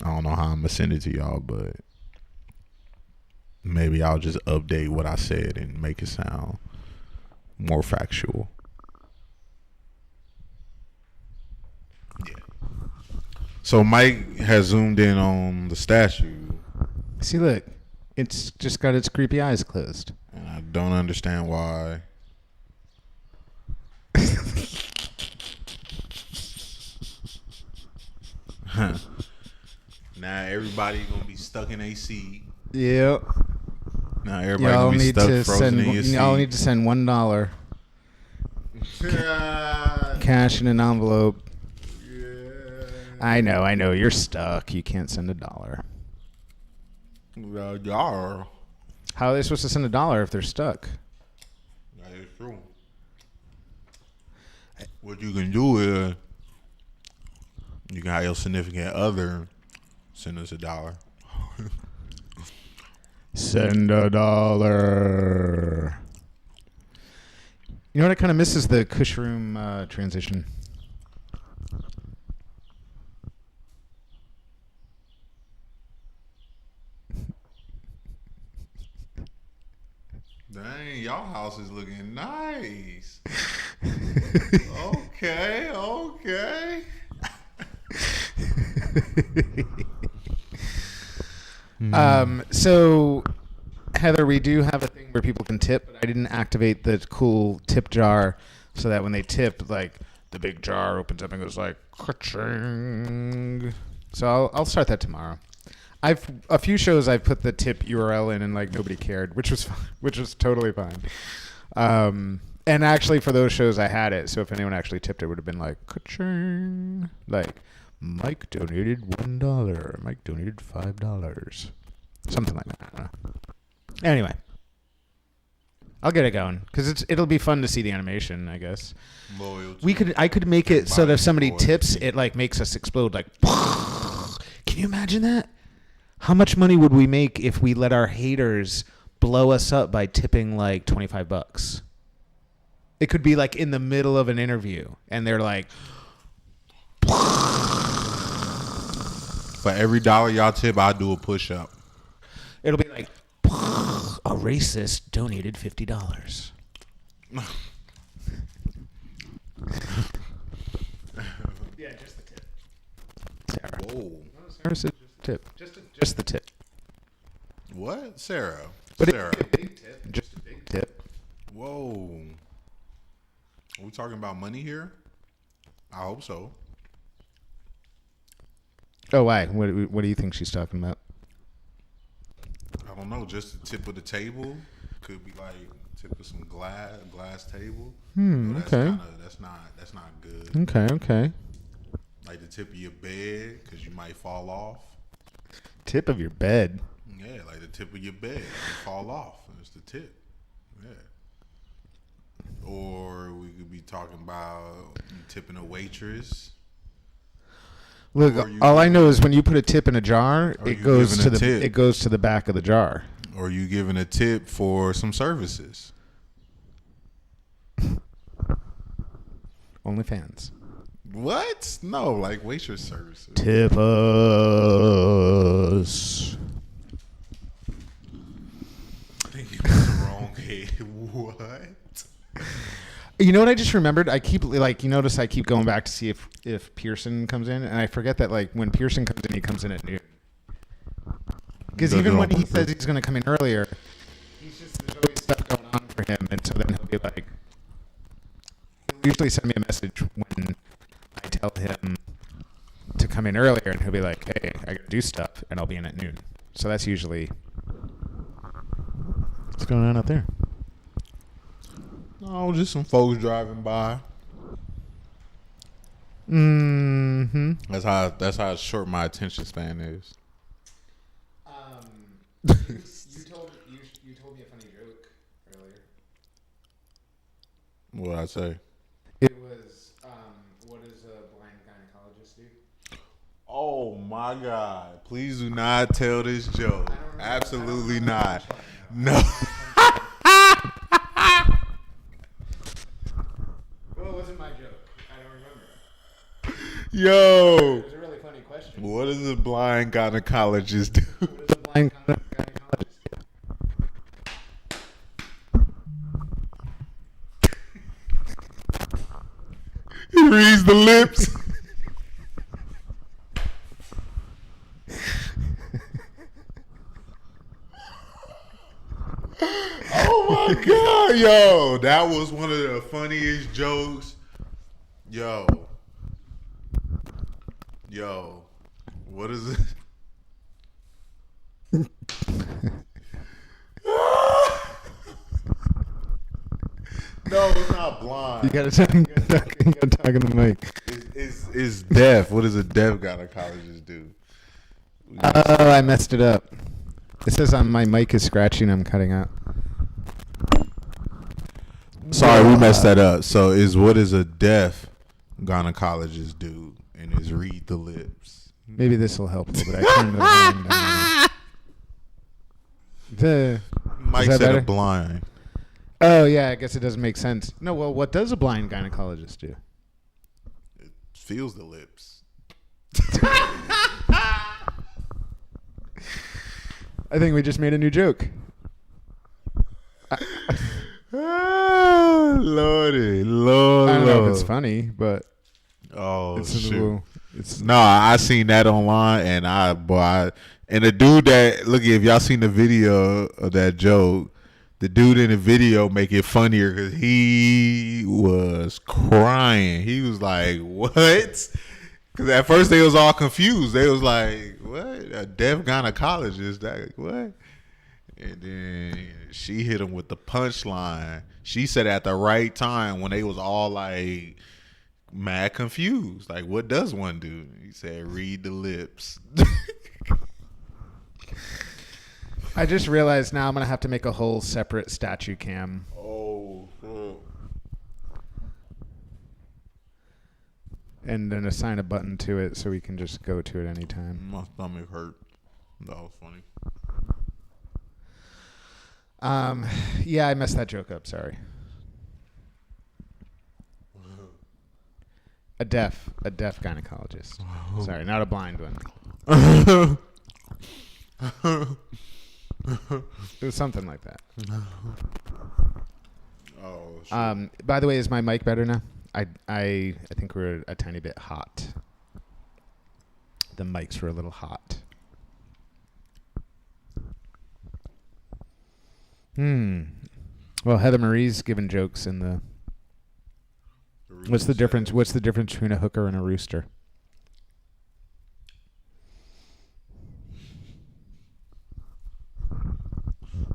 I don't know how I'm gonna send it to y'all, but maybe I'll just update what I said and make it sound more factual. Yeah. So Mike has zoomed in on the statue. See, look. It's just got its creepy eyes closed. And I don't understand why. Now everybody gonna be stuck in a seat. Yep. Now everybody gonna be stuck frozen in your seat. Y'all need to send $1. Cash in an envelope. I know. You're stuck. You can't send $1. Y'all. How are they supposed to send $1 if they're stuck? That is true. What you can do is you can have your significant other send us $1. Send $1. You know what I kind of miss is the Kush Room transition. Dang, y'all house is looking nice. Okay. So Heather, we do have a thing where people can tip, but I didn't activate the cool tip jar so that when they tip, like the big jar opens up and goes like ka-ching. So I'll start that tomorrow. A few shows I've put the tip URL in and like nobody cared, which was totally fine. And actually for those shows I had it, so if anyone actually tipped it would have been like ka-ching. Like Mike donated $1, Mike donated $5. Something like that. Anyway. I'll get it going because it'll be fun to see the animation, I guess. Loyalty. I could make it so that if somebody tips, it like makes us explode. Like, can you imagine that? How much money would we make if we let our haters blow us up by tipping like $25? It could be like in the middle of an interview, and they're like, for every $1 y'all tip, I'll do a push-up. It'll be like, a racist donated $50. Yeah, just the tip. Sarah. Whoa. Sarah said just the tip. Just the tip. What? Sarah. But Sarah. It'd be a big tip. Just a big tip. Whoa. Are we talking about money here? I hope so. Oh, why? What do you think she's talking about? I don't know. Just the tip of the table. Could be like tip of some glass table. Okay. That's not good. Okay. Like the tip of your bed, because you might fall off. Tip of your bed. Yeah, like the tip of your bed. You fall off. It's the tip. Yeah. Or we could be talking about tipping a waitress. Look, all I know is when you put a tip in a jar, Or it you goes giving to a tip. it goes to the back of the jar. Or you giving a tip for some services. OnlyFans. What? No, like waitress services. Tip us. I think you was the wrong head. What? You know what I just remembered? I keep you notice I keep going back to see if Pearson comes in, and I forget that like when Pearson comes in, he comes in at noon. Because even when he says he's going to come in earlier, there's always stuff going on for him, and so then he'll be like, he'll usually send me a message when I tell him to come in earlier, and he'll be like, hey, I got to do stuff, and I'll be in at noon. So that's usually what's going on out there. No, just some folks driving by. Mm-hmm. That's how short my attention span is. You told me a funny joke earlier. What'd I say? It was, what does a blind gynecologist do? Oh my God! Please do not tell this joke. Absolutely not. No. Well, it wasn't my joke. I don't remember. Yo. It was a really funny question. What does a blind gynecologist do? What does a blind gynecologist do? He reads the lips. Oh my God, yo, that was one of the funniest jokes. Yo, what is it? No, it's not blind. You gotta talk in the mic. It's deaf. What does a deaf gynecologist do? Oh, I messed it up. It says my mic is scratching. I'm cutting out. Sorry, we messed that up. So what does a deaf gynecologist do? And is read the lips. Maybe this will help a little bit. I turned the volume down. Mike that said better? a blind. Oh, yeah, I guess it doesn't make sense. No, well, what does a blind gynecologist do? It feels the lips. I think we just made a new joke. Oh, Lordy, Lord. I don't know if it's funny, but Oh, it's a shoot. little. It's No, I seen that online, and and the dude that look, if y'all seen the video of that joke, the dude in the video make it funnier because he was crying. He was like, "What?" Because at first they was all confused. They was like, "What? A deaf gynecologist? That what?" And then she hit him with the punchline. She said at the right time when they was all like mad confused. Like, what does one do? He said, read the lips. I just realized now I'm gonna have to make a whole separate statue cam. Oh, And then assign a button to it so we can just go to it anytime. my stomach hurt. That was funny. Yeah, I messed that joke up. Sorry. A deaf gynecologist. Sorry, not a blind one. It was something like that. Oh, shit. By the way, is my mic better now? I think we're a tiny bit hot. The mics were a little hot. Well, Heather Marie's giving jokes in the. What's the difference? What's the difference between a hooker and a rooster?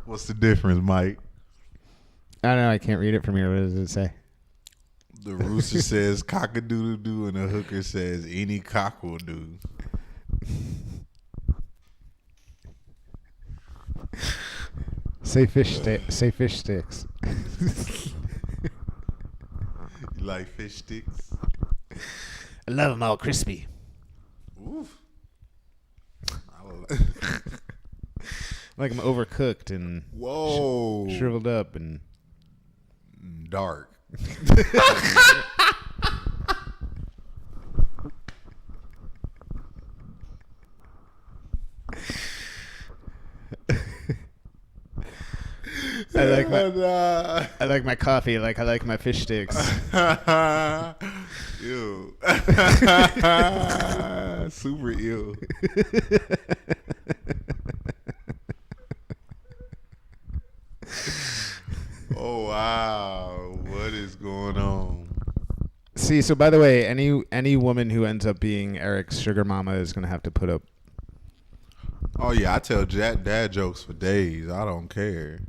What's the difference, Mike? I don't know. I can't read it from here. What does it say? The rooster says cock-a-doodle-doo, and the hooker says any cock will do. Say fish sticks. You like fish sticks? I love them all crispy. Oof. Like them overcooked and Whoa. shriveled up and Dark. I like my coffee like I like my fish sticks. Ew. Super ew. Oh wow. What is going on? See, so by the way, any woman who ends up being Eric's sugar mama is gonna have to put up. Oh yeah, I tell dad jokes for days. I don't care.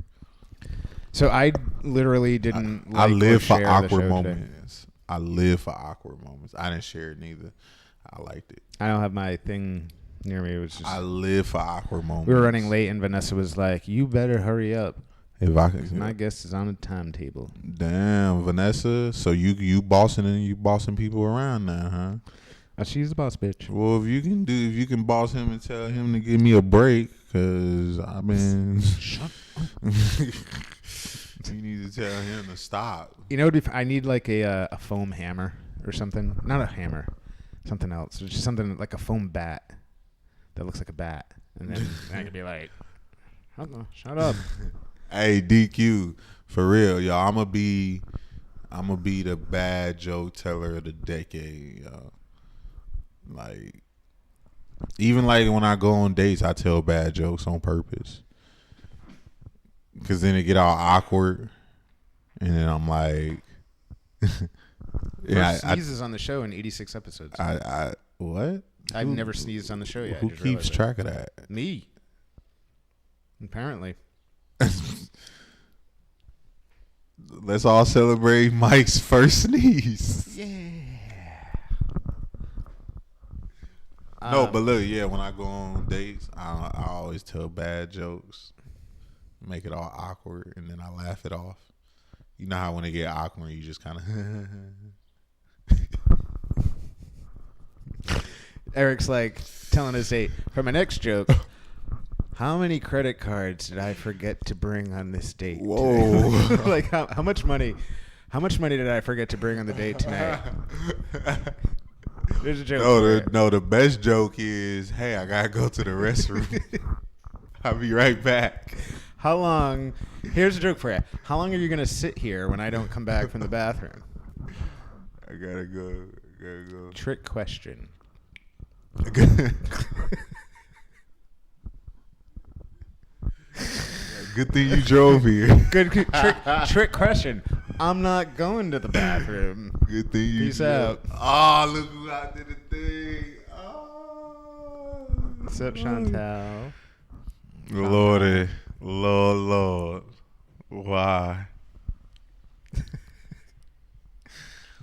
So I literally didn't. I live for share the awkward show moments. I live for awkward moments. I didn't share it neither. I liked it. I don't have my thing near me. It was just. I live for awkward moments. We were running late, and Vanessa was like, "You better hurry up. If I could, My guest is on a timetable." damn, Vanessa. So you bossing people around now, huh? She's the boss bitch. Well, if you can boss him and tell him to give me a break, cause I've been. Shut up. You need to tell him to stop. You know, I need like a foam hammer or something. Not a hammer, something else. Just something like a foam bat that looks like a bat, and then I could be like, "Shut up." Hey, DQ, for real, y'all. I'm gonna be the bad joke teller of the decade, y'all. Like, even like when I go on dates, I tell bad jokes on purpose. Cause then it get all awkward, and then I'm like, yeah, sneezes on the show in 86 episodes. I what? I've never sneezed on the show yet. Who keeps track of that? Me. Apparently. Let's all celebrate Mike's first sneeze. Yeah. No, but look, yeah, when I go on dates, I always tell bad jokes, make it all awkward, and then I laugh it off. You know how when it get awkward, you just kind of. Eric's like telling his date, for my next joke, how many credit cards did I forget to bring on this date? Whoa. Like how much money did I forget to bring on the date tonight? There's a joke. No, the best joke is, hey, I gotta go to the restroom. I'll be right back. How long? Here's a joke for you. How long are you gonna sit here when I don't come back from the bathroom? I gotta go. Trick question. Good thing you drove here. Good trick question. I'm not going to the bathroom. Good thing you. Peace out. Oh, look who I did the thing. Oh. What's up, Chantal? Lord. Why?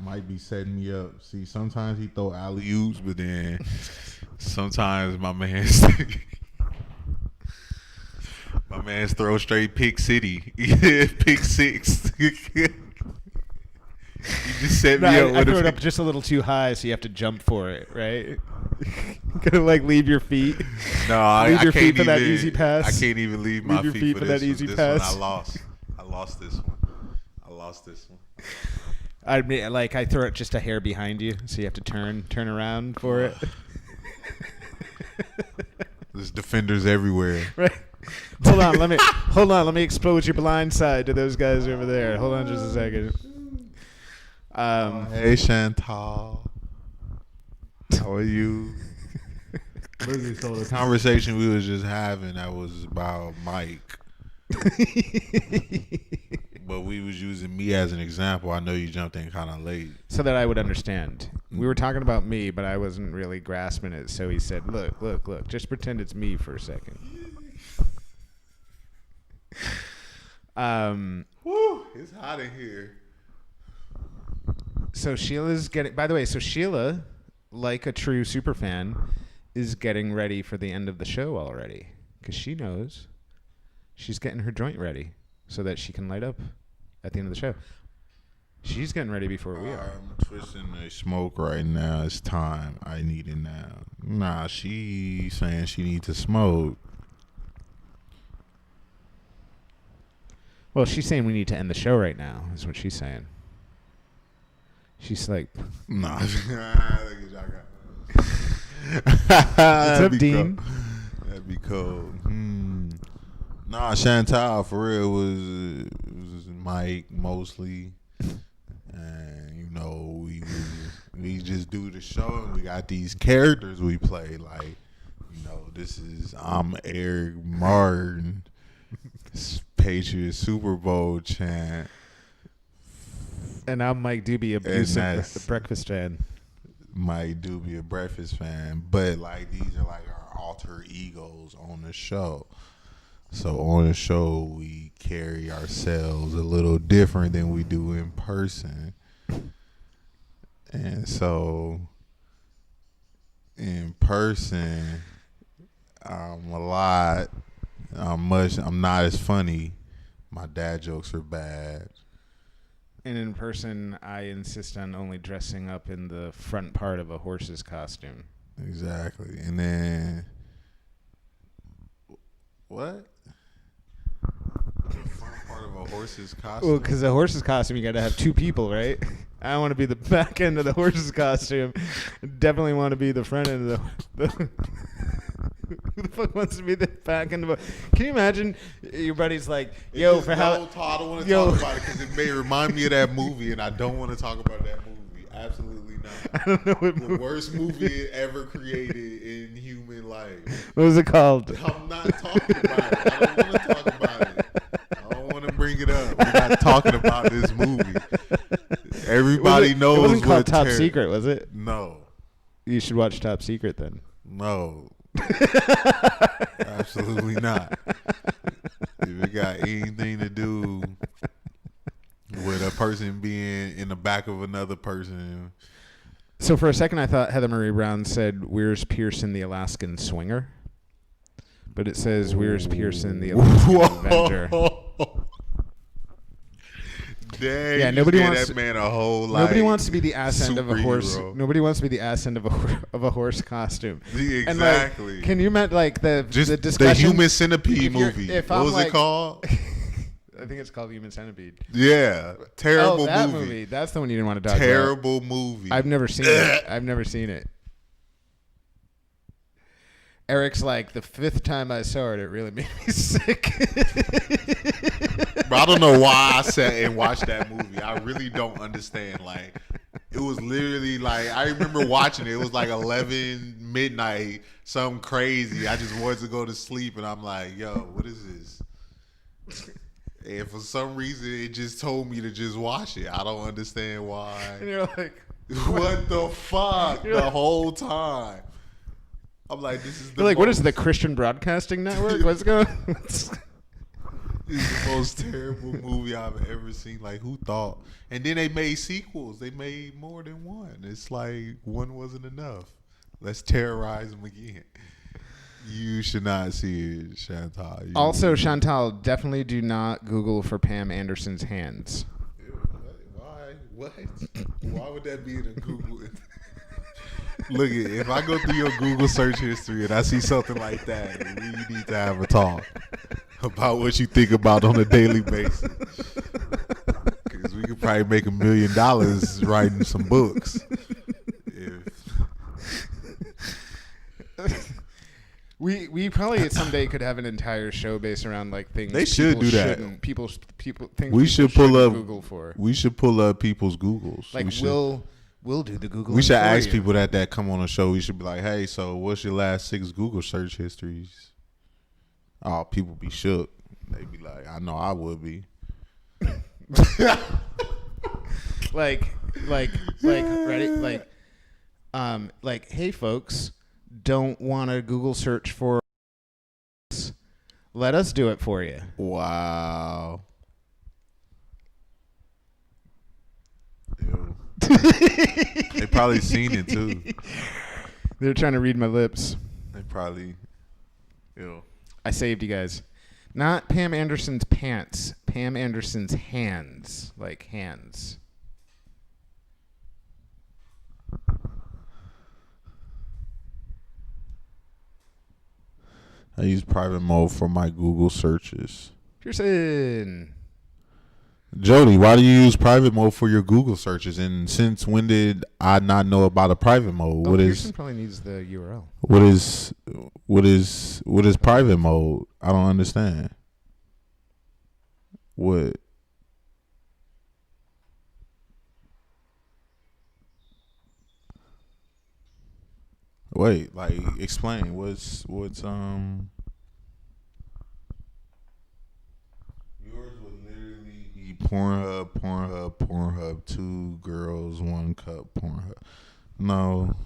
Might be setting me up. See, sometimes he throw alley-oops, but then sometimes my man's throw straight pick city. Pick six. You just set me up. I threw it up just a little too high, so you have to jump for it, right? Gotta like leave your feet. No, I can't can't for even. that easy pass. I can't even leave my your feet for for this that easy one. pass. This one I lost this one. I mean, like I throw it just a hair behind you, so you have to turn around for it. There's defenders everywhere. Right. Hold on, let me expose your blind side to those guys over there. Hold on just a second. Hey Chantal, how are you? So the conversation we was just having that was about Mike, but we was using me as an example. I know you jumped in kind of late, so that I would understand. We were talking about me, but I wasn't really grasping it. So he said, "Look, just pretend it's me for a second." Woo, it's hot in here. So Sheila's getting. By the way, so Sheila, like a true super fan, is getting ready for the end of the show already because she knows she's getting her joint ready so that she can light up at the end of the show. She's getting ready before we are. I'm twisting a smoke right now. It's time. I need it now. Nah, she saying she needs to smoke. Well, she's saying we need to end the show right now, is what she's saying. She's like, nah. What's up, Dean? Cold. That'd be cold. Nah, Chantal, for real, it was Mike mostly. And, you know, we just do the show and we got these characters we play. Like, you know, I'm Eric Martin, Patriots Super Bowl chant. And I'm Mike Dube, abusive breakfast fan. Mike Dube, a breakfast fan. But, like, these are, like, our alter egos on the show. So, on the show, we carry ourselves a little different than we do in person. And so, in person, I'm not as funny. My dad jokes are bad. And in person, I insist on only dressing up in the front part of a horse's costume. Exactly. And then, what? The front part of a horse's costume? Well, because a horse's costume, you got to have two people, right? I want to be the back end of the horse's costume. Definitely want to be the front end of the who the fuck wants to be the back end of a... Can you imagine your buddy's like, yo, for how... Todd, I don't want to talk about it because it may remind me of that movie, and I don't want to talk about that movie. Absolutely not. I don't know what the worst movie ever created in human life. What was it called? I'm not talking about it. I don't want to talk about it. I don't want to bring it up. We're not talking about this movie. Everybody knows. It wasn't called Top Secret, was it? No. You should watch Top Secret then. No. Absolutely not. If it got anything to do with a person being in the back of another person. So for a second I thought Heather Marie Brown said, "Where's Pearson the Alaskan Swinger?" But it says, "Where's Pearson the Alaskan Avenger?" Dang, yeah, nobody wants that man a whole nobody wants to be the ass end of a horse. Nobody wants to be the ass end of a horse costume. Exactly. And like, can you imagine like the discussion? The Human Centipede movie. What was it called? I think it's called Human Centipede. Yeah, terrible that movie. That's the one you didn't want to talk about. Terrible movie. I've never seen it. Eric's like, the 5th time I saw it, it really made me sick. Bro, I don't know why I sat and watched that movie. I really don't understand. Like, it was literally like, I remember watching it. It was like 11 midnight, something crazy. I just wanted to go to sleep, and I'm like, yo, what is this? And for some reason, it just told me to just watch it. I don't understand why. And you're like, what the fuck? The whole time. I'm like, this is the you're like, what is the Christian Broadcasting Network? What's going on? This is the most terrible movie I've ever seen. Like, who thought? And then they made sequels. They made more than one. It's like one wasn't enough. Let's terrorize them again. You should not see it, Chantal. Also, Chantal, definitely do not Google for Pam Anderson's hands. Why? What? Why would that be in a Google? Look, if I go through your Google search history and I see something like that, we need to have a talk about what you think about on a daily basis. Because we could probably make $1 million writing some books. We probably someday could have an entire show based around like things they should do that. People things we should pull up Google for. We should pull up people's Googles. Like we'll do the Google. We should ask people that come on the show. We should be like, hey, so what's your last 6 Google search histories? Oh, people be shook. They be like, I know I would be. like ready? Like, hey folks, don't want to Google search for us. Let us do it for you. Wow. Ew. They probably seen it too. They're trying to read my lips. They probably. Ew. I saved you guys. Not Pam Anderson's pants. Pam Anderson's hands. Like hands. I use private mode for my Google searches. Pearson. Jody, why do you use private mode for your Google searches? And since when did I not know about a private mode? Pearson probably needs the URL. What is private mode? I don't understand. What? Wait, like explain. What's yours would literally be Pornhub, 2 girls, 1 cup, Pornhub. No,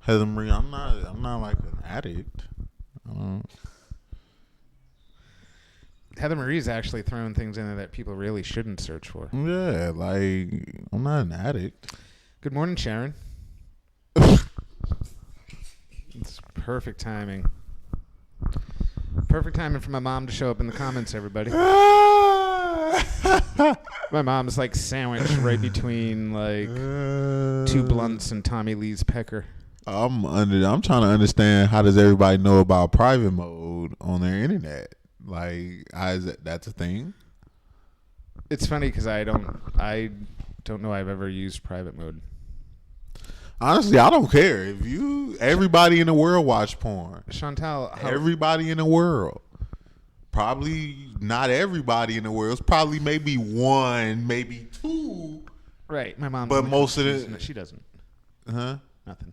Heather Marie, I'm not like an addict. Heather Marie's actually throwing things in there that people really shouldn't search for. Yeah, like I'm not an addict. Good morning, Sharon. It's perfect timing. Perfect timing for my mom to show up in the comments, everybody. My mom's like sandwiched right between like 2 blunts and Tommy Lee's pecker. I'm trying to understand, how does everybody know about private mode on their internet? Like, that's a thing? It's funny because I don't know I've ever used private mode. Honestly, I don't care. Everybody in the world watch porn. Chantal, Everybody in the world. Probably not everybody in the world. It's probably maybe 1, maybe 2. Right, my mom. But most of it, she doesn't. Huh? Nothing.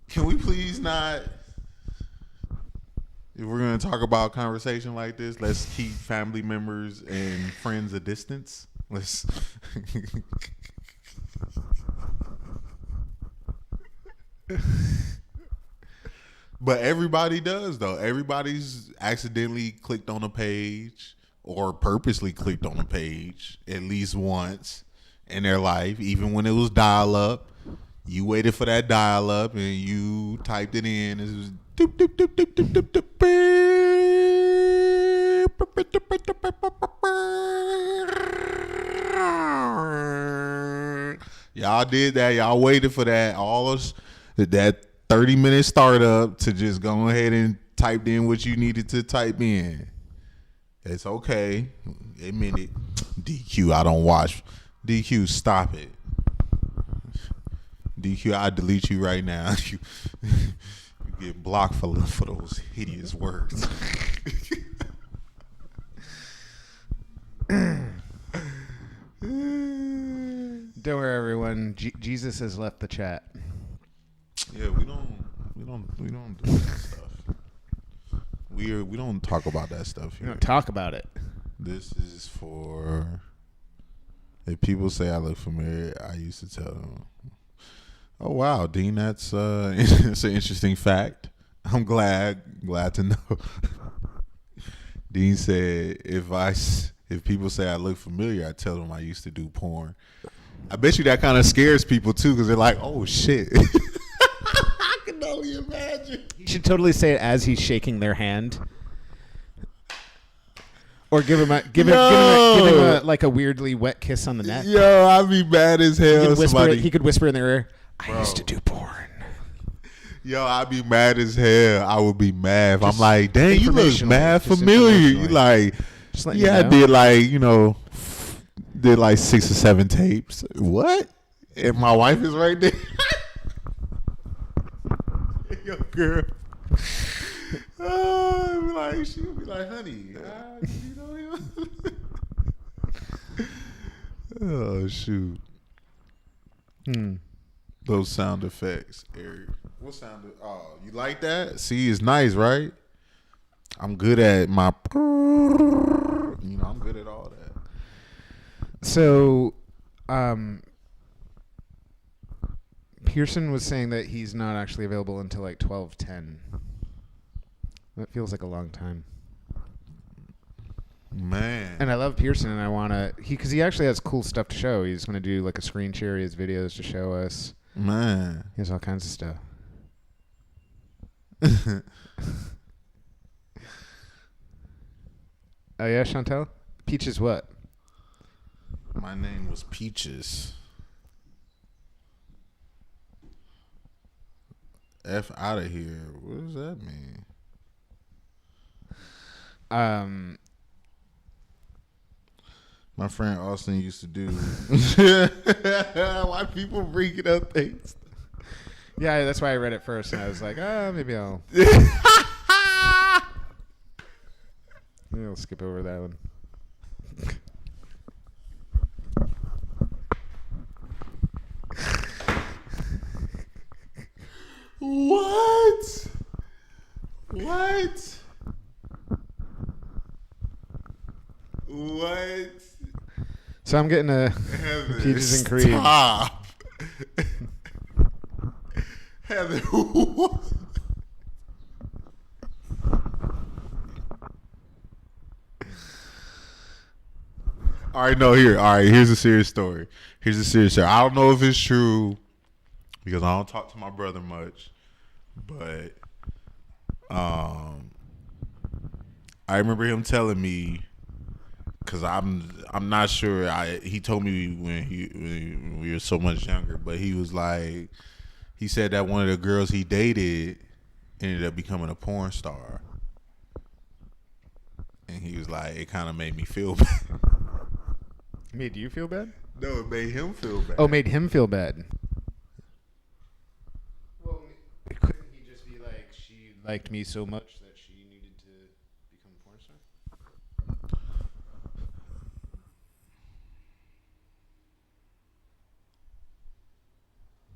Can we please not? If we're going to talk about conversation like this, let's keep family members and friends a distance. Let's. But everybody does, though. Everybody's accidentally clicked on a page or purposely clicked on a page at least once in their life, even when it was dial-up. You waited for that dial-up and you typed it in. It was doop, doop, doop, doop, doop, doop, doop, beep. Y'all did that. Y'all waited for that. That 30-minute startup to just go ahead and type in what you needed to type in. It's okay. Admit it. DQ, I don't watch. DQ, stop it. DQ, I delete you right now. You get blocked for those hideous words. Don't worry, everyone. Jesus has left the chat. Yeah, we don't do that stuff. We don't talk about that stuff We here. don't talk about it. This is for if people say I look familiar, I used to tell them, "Oh wow, Dean, that's it's an interesting fact. I'm glad to know." Dean said, "If people say I look familiar, I tell them I used to do porn." I bet you that kind of scares people too, because they're like, "Oh shit." I can only imagine. You should totally say it as he's shaking their hand. Or give him like a weirdly wet kiss on the neck. Yo, I'd be mad as hell. He could whisper in their ear, "I used to do porn." Yo, I'd be mad as hell. I would be mad if I'm like, "Dang, you look mad familiar." You like, yeah, I did did like 6 or 7 tapes. What? And my wife is right there. Yo, girl. Oh, she would be like, "Honey, you know him?" Oh shoot. Those sound effects, Eric. What sound? Oh, you like that? See, it's nice, right? I'm good at my. I'm good at all that. So, Pearson was saying that he's not actually available until like 12:10. That feels like a long time. Man. And I love Pearson, and I want to... Because he actually has cool stuff to show. He's going to do like a screen share of his videos to show us. Man. He has all kinds of stuff. Oh, yeah, Chantel? Peaches what? My name was Peaches. F out of here. What does that mean? My friend Austin used to do. Why people bringing up things? Yeah, that's why I read it first, and I was like, maybe I'll skip over that one. What? What? What? So I'm getting a peaches and cream. Stop. Heather, what? All right, no, here. All right, here's a serious story. I don't know if it's true because I don't talk to my brother much, but I remember him telling me, because I'm not sure. He told me when we were so much younger, but he was like, he said that one of the girls he dated ended up becoming a porn star, and he was like, it kind of made me feel bad. Made you feel bad? No, it made him feel bad. Oh, made him feel bad. Well, couldn't he just be like, she liked me so much that she needed to become a porn star?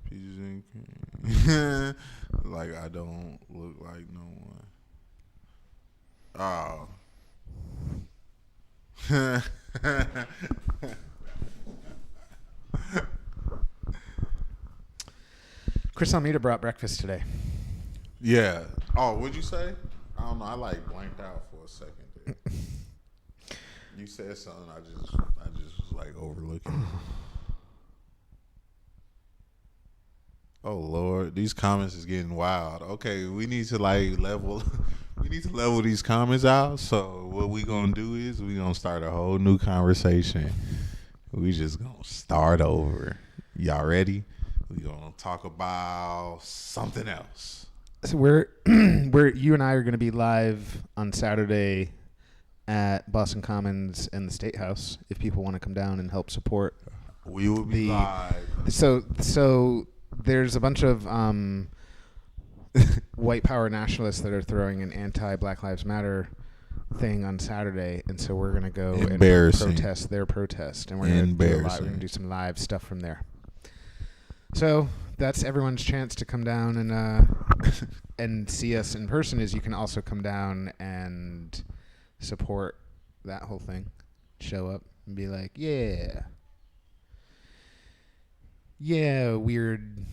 Peaches and cream. Like I don't look like no one. Oh. Chris Almeida brought breakfast today. Yeah. Oh, what'd you say? I don't know. I like blanked out for a second there. You said something. I just was like overlooking. Oh Lord, these comments is getting wild. Okay, we need to like level. We need to level these comments out. So what we gonna do is we gonna start a whole new conversation. We just gonna start over. Y'all ready? We gonna talk about something else. So we're you and I are going to be live on Saturday at Boston Commons and the State House if people want to come down and help support. We will be live. So there's a bunch of white power nationalists that are throwing an anti-Black Lives Matter thing on Saturday, and so we're gonna go and protest their protest, and we're gonna do some live stuff from there. So that's everyone's chance to come down and see us in person. Is you can also come down and support that whole thing, show up and be like, yeah, weird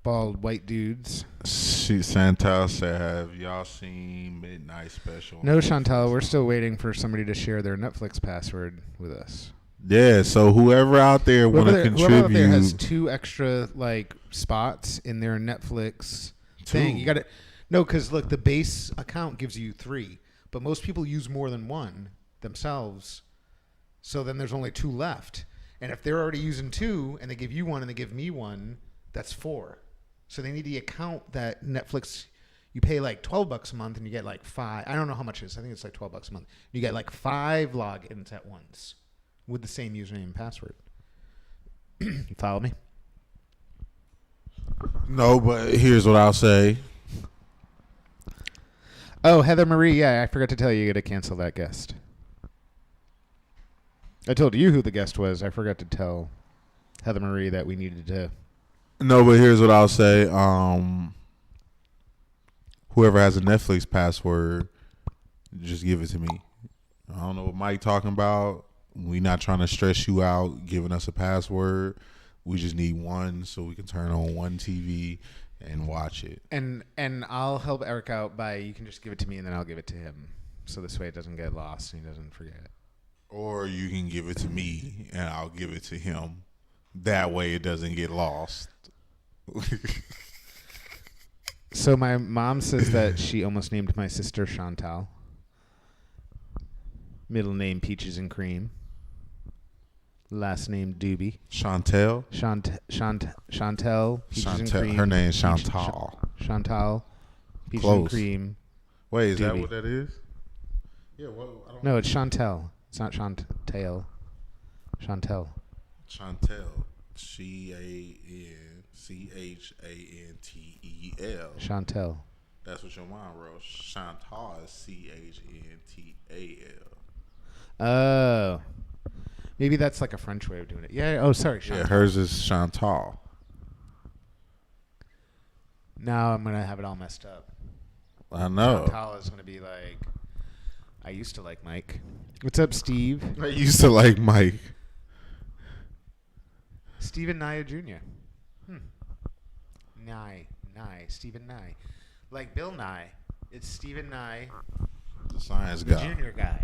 bald white dudes. Chantal said, have y'all seen Midnight Special? No, Chantal, we're still waiting for somebody to share their Netflix password with us. Yeah, so whoever out there want to contribute. Whoever out there has 2 extra spots in their Netflix thing. You got to no, because look, the base account gives you 3, but most people use more than 1 themselves. So then there's only 2 left, and if they're already using 2 and they give you 1 and they give me 1, that's 4. So they need the account that Netflix. You pay like $12 a month and you get like 5. I don't know how much it is. I think it's like $12 a month. You get like 5 logins at once with the same username and password. You follow me? No, but here's what I'll say. Oh, Heather Marie. Yeah, I forgot to tell you, you got to cancel that guest. I told you who the guest was. I forgot to tell Heather Marie that we needed to. No, but here's what I'll say. Whoever has a Netflix password, just give it to me. I don't know what Mike talking about. We not trying to stress you out giving us a password. We just need 1 so we can turn on 1 TV and watch it. And I'll help Eric out by, you can just give it to me and then I'll give it to him. So this way it doesn't get lost and he doesn't forget. Or you can give it to me and I'll give it to him. That way it doesn't get lost. So my mom says that she almost named my sister Chantal. Middle name Peaches and Cream. Last name Dube. Chantel? Chantel. Peaches and Cream. Her name is Chantal. Chantal. Peaches Close. And Cream. Wait, is Dube. that what that is? Yeah, well, I don't No, it's Chantel. It's not Chantel. Chantel. Chantel. Chantel. Chantel. That's what your mom wrote. Chantal is Chantal. Oh. Maybe that's like a French way of doing it. Yeah. Oh, sorry. Chantal. Yeah, hers is Chantal. Now I'm going to have it all messed up. I know. Chantal is going to be like, I used to like Mike. What's up, Steve? I used to like Mike. Stephen Nye Jr. Nye. Stephen Nye. Like Bill Nye. It's Stephen Nye. The science the guy. Junior guy.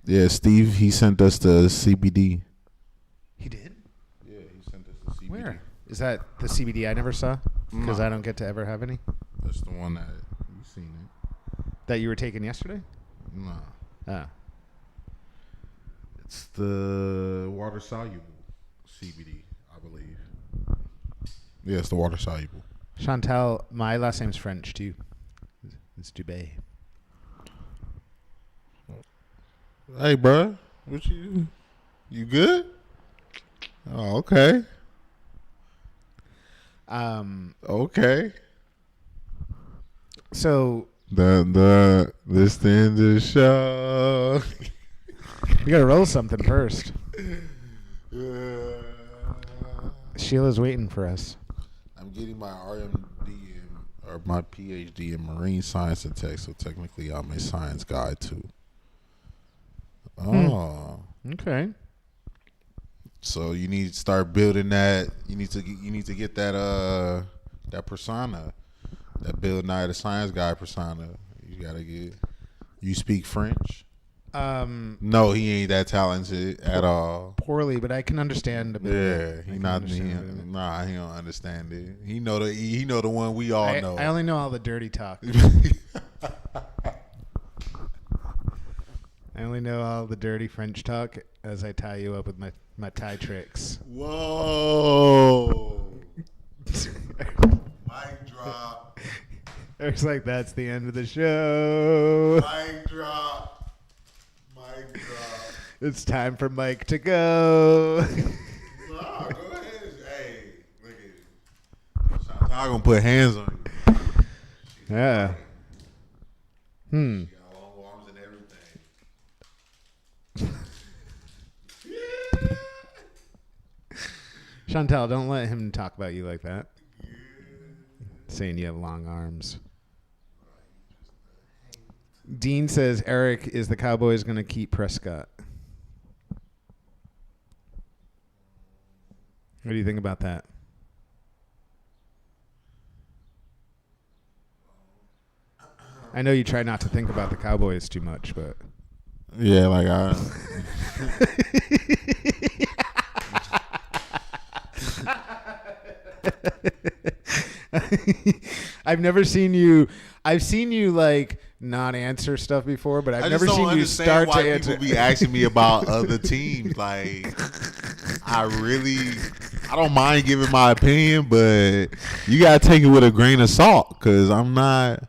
Yeah, Steve, he sent us the CBD. He did? Yeah, he sent us the CBD. Where? Is that the CBD I never saw? Because I don't get to ever have any? That's the one that you've seen it. That you were taking yesterday? No. Oh. It's the water soluble CBD, I believe. Yeah, it's the water soluble. Chantal, my last name's French too. It's Dube. Hey, bro, what you good? Oh, okay. Okay. So this the end of the show. we gotta roll something first. Sheila's waiting for us. I'm getting my RMD or my PhD in marine science and tech, so technically I'm a science guy too. Oh, okay. So you need to start building that. You need to get that that persona, that Bill Nye the Science Guy persona. You gotta get. You speak French? No, he ain't that talented at all. Poorly, but I can understand a bit. Yeah, he don't understand it. He know the one we all know. I only know all the dirty talk. I only know all the dirty French talk as I tie you up with my tie tricks. Whoa. Mic drop. Looks like that's the end of the show. Mic drop. Mic drop. It's time for Mike to go. Nah, go ahead. not gonna put hands on you. Yeah. She got long arms and everything. Chantel, don't let him talk about you like that. Saying you have long arms. Dean says Eric is the Cowboys going to keep Prescott. What do you think about that? I know you try not to think about the Cowboys too much, but Yeah, like I've never seen you. I've seen you like not answer stuff before, but I've never seen you start to answer. People be asking me about other teams. Like, I don't mind giving my opinion, but you gotta take it with a grain of salt, because I'm not.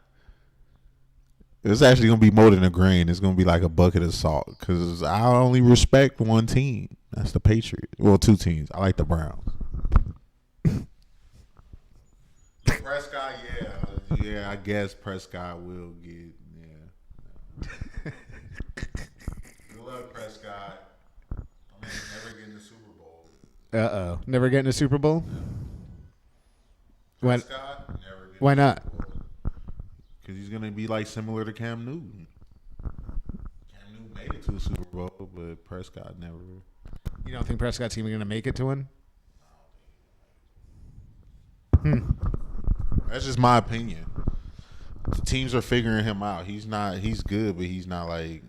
It's actually gonna be more than a grain. It's gonna be like a bucket of salt, because I only respect one team. That's the Patriots. Well, two teams. I like the Browns. Prescott, yeah, I guess Prescott will get, Good luck, Prescott. I mean, never getting the Super Bowl. Never getting a Super Bowl? Prescott, never getting Why not? Because he's gonna be like similar to Cam Newton. Cam Newton made it to a Super Bowl, but Prescott never. You don't think Prescott's even going to make it to one? That's just my opinion. The teams are figuring him out. He's good, but he's not like,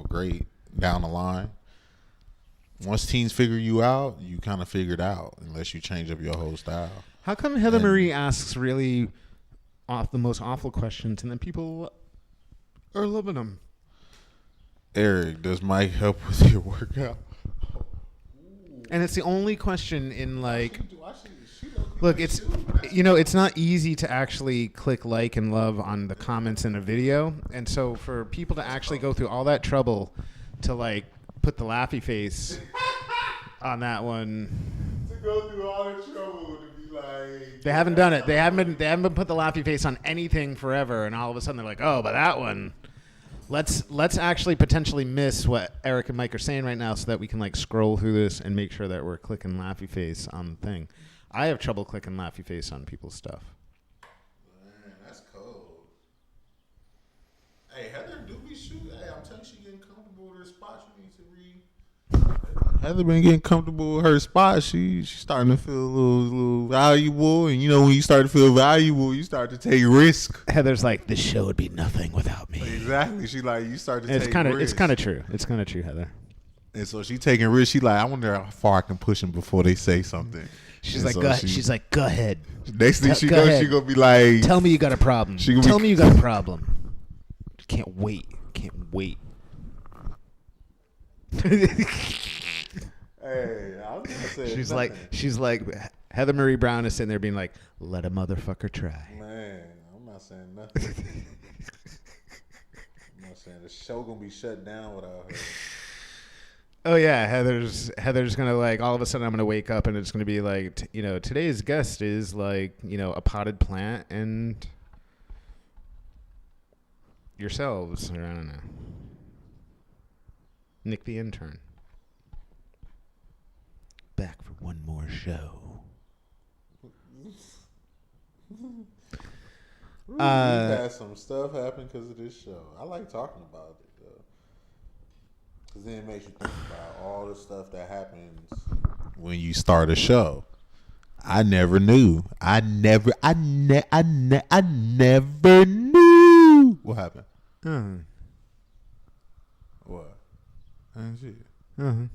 great down the line. Once teams figure you out, you kind of figured out, unless you change up your whole style. How come Heather Marie asks really the most awful questions, and then people are loving them? Eric, does Mike help with your workout? And it's the only question in like. Look, it's not easy to actually click like and love on the comments in a video. And so for people to actually go through all that trouble to like put the laughy face on that one. To go through all the trouble to be like. They haven't done it. They haven't been put the laughy face on anything forever, and all of a sudden they're like, oh, but that one. Let's actually potentially miss what Eric and Mike are saying right now, so that we can like scroll through this and make sure that we're clicking laughy face on the thing. I have trouble clicking laughy face on people's stuff. Man, that's cold. Hey, Heather Dube shoot. Hey, I'm telling you, she getting comfortable with her spot. You need to read. Heather been getting comfortable with her spot. She's starting to feel a little valuable, and when you start to feel valuable, you start to take risk. Heather's like, this show would be nothing without me. Exactly. She like, you start to take risk. It's kind of true. It's kind of true, Heather. And so she taking risks. She like, I wonder how far I can push them before they say something. She's like, go ahead. Next thing she gonna be like, tell me you got a problem. Tell me you got a problem. Can't wait. Hey, I was gonna say she's like Heather Marie Brown is sitting there being like, let a motherfucker try. Man, I'm not saying nothing. I'm not saying the show gonna be shut down without her. Oh yeah, Heather's gonna like, all of a sudden I'm gonna wake up and it's gonna be like, today's guest is like, a potted plant and yourselves, or I don't know, Nick the intern, back for one more show. We've had some stuff happen because of this show. I like talking about it though. Because then it makes you think about all the stuff that happens when you start a show. I never knew. I never knew. What happened? What? I didn't see it.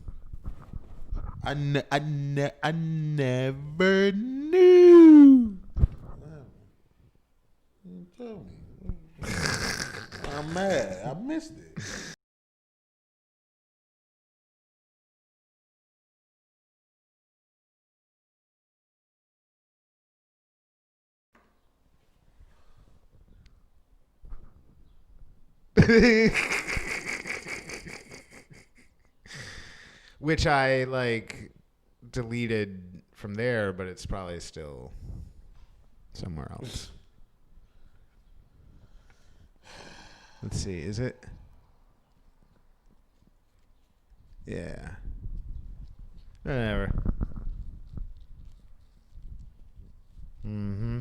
I never knew. Tell me. I'm mad. I missed it. Which I like deleted from there, but it's probably still somewhere else. Let's see. Is it? Yeah. Whatever. Mm-hmm.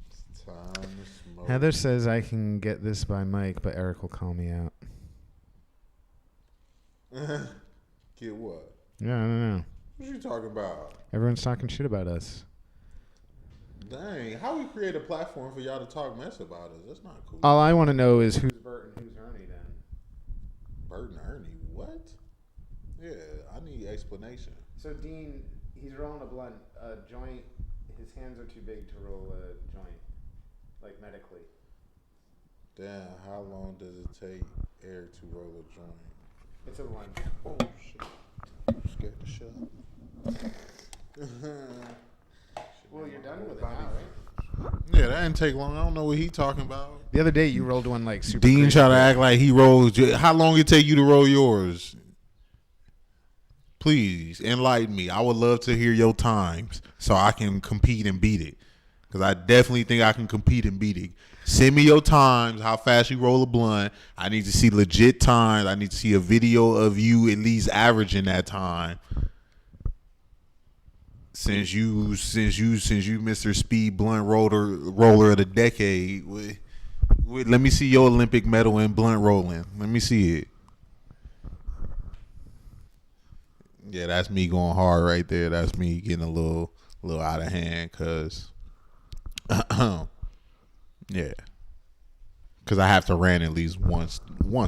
It's time to smoke. Heather says I can get this by Mike, but Eric will call me out. Get what? Yeah, I don't know. What you talking about? Everyone's talking shit about us. Dang, how we create a platform for y'all to talk mess about us? That's not cool. All I want to know is who's Bert and who's Ernie then. Bert and Ernie, what? Yeah, I need explanation. So Dean, he's rolling a joint. His hands are too big to roll a joint, like medically. Damn, how long does it take Eric to roll a joint? It's a one. Oh shit! I'm scared the shit out. Well, you're done with it now, right? Yeah, that didn't take long. I don't know what he talking about. The other day you rolled one like super. Dean crazy. try to act like he rolls. How long it take you to roll yours? Please enlighten me. I would love to hear your times so I can compete and beat it. Because I definitely think I can compete and beat it. Send me your times, how fast you roll a blunt. I need to see legit times. I need to see a video of you at least averaging that time. Since you Mr. Speed Blunt roller of the decade, let me see your Olympic medal in blunt rolling. Let me see it. Yeah, that's me going hard right there. That's me getting a little out of hand, cause, yeah, cause I have to rant at least once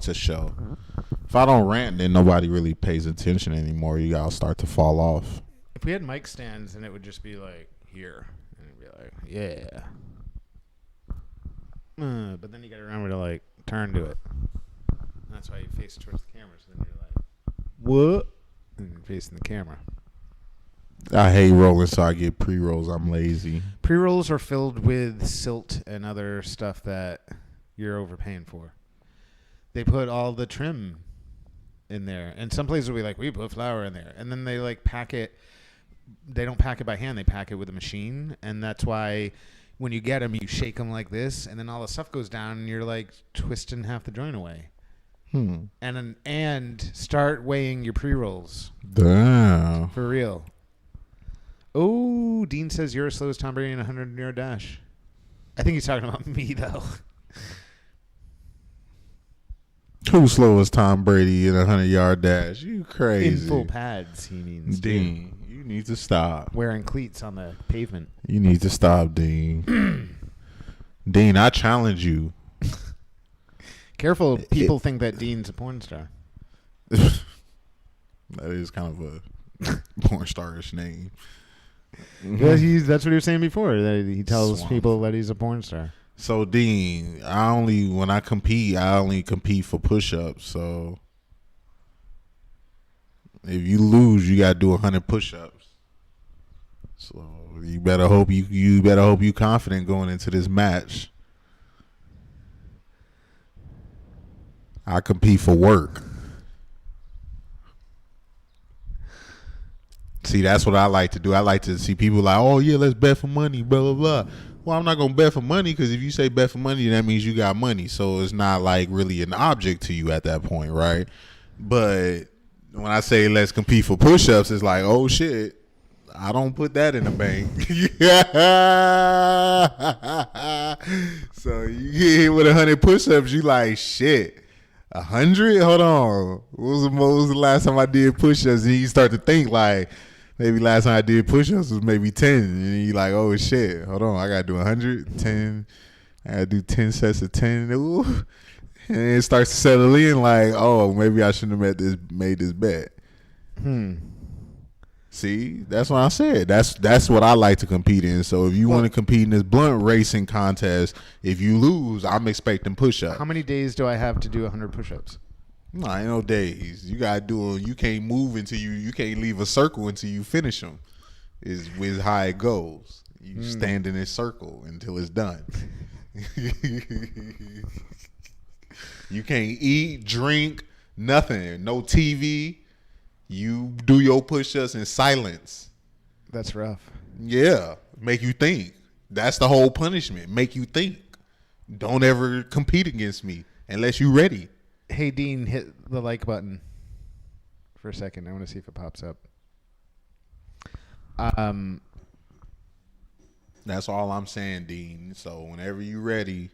a show. If I don't rant, then nobody really pays attention anymore. You gotta start to fall off. If we had mic stands, then it would just be like here, and it'd be like, yeah. But then you got to remember to like turn to it. And that's why you face towards the camera. So then you're like, what? And you're facing the camera. I hate rolling, so I get pre-rolls. I'm lazy. Pre-rolls are filled with silt and other stuff that you're overpaying for. They put all the trim in there. And some places will be like, we put flour in there. And then they like pack it. They don't pack it by hand. They pack it with a machine. And that's why when you get them, you shake them like this. And then all the stuff goes down and you're like twisting half the joint away. And start weighing your pre-rolls. Damn. For real. Oh, Dean says you're as slow as Tom Brady in a 100-yard dash. I think he's talking about me, though. Who's slow as Tom Brady in a 100-yard dash? You crazy. In full pads, he means. Dean, you need to stop. Wearing cleats on the pavement. You need to stop, Dean. Dean, I challenge you. Careful, people think that Dean's a porn star. That is kind of a porn star-ish name. That's what he was saying before. That he tells Swamp. people that he's a porn star. So, Dean, when I compete, I only compete for push-ups. So, if you lose, you got to do 100 push-ups. So, you better hope you confident going into this match. I compete for work. See, that's what I like to do. I like to see people like, oh, yeah, let's bet for money, blah, blah, blah. Well, I'm not going to bet for money because if you say bet for money, that means you got money. So it's not like really an object to you at that point, right? But when I say let's compete for push-ups, it's like, oh, shit, I don't put that in the bank. So you get hit with 100 push-ups, you like, shit. 100? Hold on. What was the last time I did push-ups? And you start to think like, maybe last time I did push-ups was maybe 10. And you're like, oh, shit. Hold on. I got to do 100, 10. I got to do 10 sets of 10. Ooh. And it starts to settle in like, oh, maybe I shouldn't have made this bet. See, that's what I said. That's what I like to compete in. So if you want to compete in this blunt racing contest, if you lose, I'm expecting push-ups. How many days do I have to do 100 push-ups? No, ain't no days. You gotta do them. You can't move until you can't leave a circle until you finish them. Is with how it goes. You stand in this circle until it's done. You can't eat, drink, nothing. No TV. You do your push-ups in silence. That's rough. Yeah, make you think. That's the whole punishment. Make you think. Don't ever compete against me unless you ready. Hey, Dean, hit the like button for a second. I want to see if it pops up. That's all I'm saying, Dean. So whenever you ready,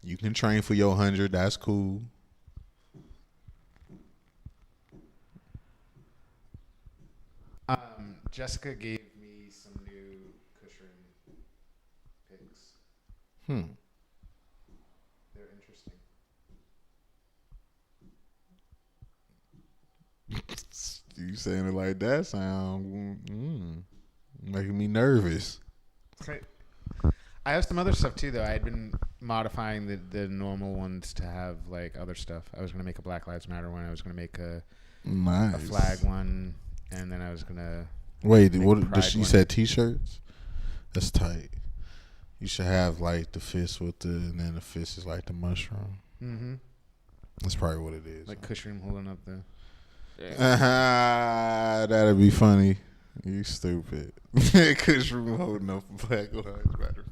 you can train for your 100. That's cool. Jessica gave me some new cushion picks. They're interesting. You saying it like that sound making me nervous. Right. I have some other stuff too, though. I had been modifying the normal ones to have like other stuff. I was gonna make a Black Lives Matter one. I was gonna make a flag one, and then I was gonna. Wait, what? You said T-shirts? That's tight. You should have like the fist with and then the fist is like the mushroom. Mm-hmm. That's probably what it is. Like Cushroom holding up the. That'd be funny. You stupid. Cushroom holding up a Black Lives Matter.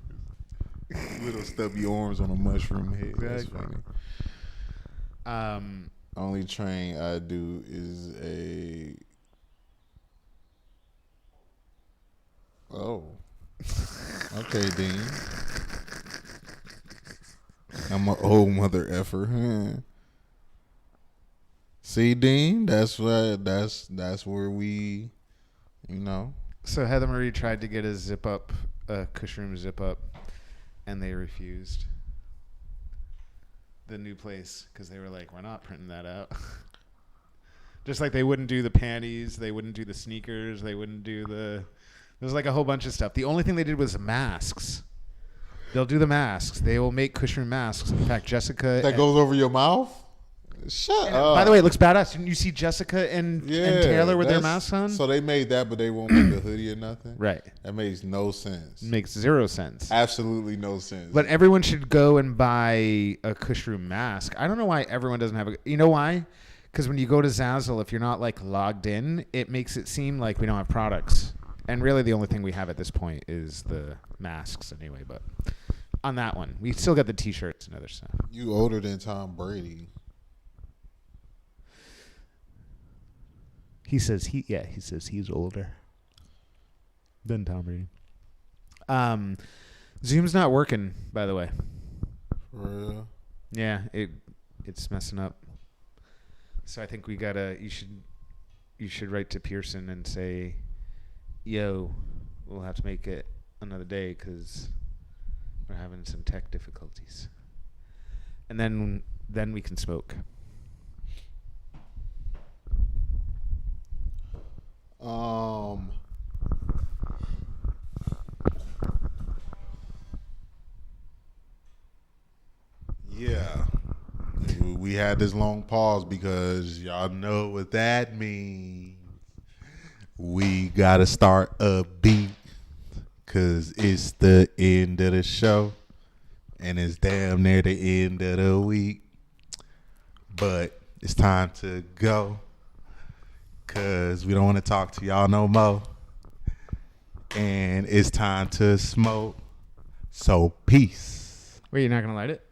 Little stubby arms on a mushroom head. That's funny. Only train I do is a. Oh. Okay, Dean. I'm an old mother effer. Huh? See, Dean, that's where we, So Heather Marie tried to get a Cushroom zip up, and they refused. The new place, because they were like, we're not printing that out. Just like they wouldn't do the panties, they wouldn't do the sneakers, they wouldn't do there's like a whole bunch of stuff. The only thing they did was masks. They'll do the masks. They will make Cushroom masks. In fact, Jessica... That goes over your mouth? Shut up. By the way, it looks badass. Didn't you see Jessica and Taylor with their masks on? So they made that, but they won't make the hoodie or nothing? Right. That makes no sense. Makes zero sense. Absolutely no sense. But everyone should go and buy a Cushroom mask. I don't know why everyone doesn't have a... You know why? Because when you go to Zazzle, if you're not like logged in, it makes it seem like we don't have products. And really the only thing we have at this point is the masks anyway. But on that one, we still got the T-shirts and other stuff. You older than Tom Brady. He says he's older than Tom Brady. Zoom's not working, by the way. For real? Yeah, it's messing up. So I think you should write to Pearson and say, yo, we'll have to make it another day because we're having some tech difficulties. And then we can smoke. Yeah. We had this long pause because y'all know what that means. We gotta start a beat because it's the end of the show and it's damn near the end of the week. But it's time to go because we don't want to talk to y'all no more. And it's time to smoke. So peace. Wait, you're not going to light it?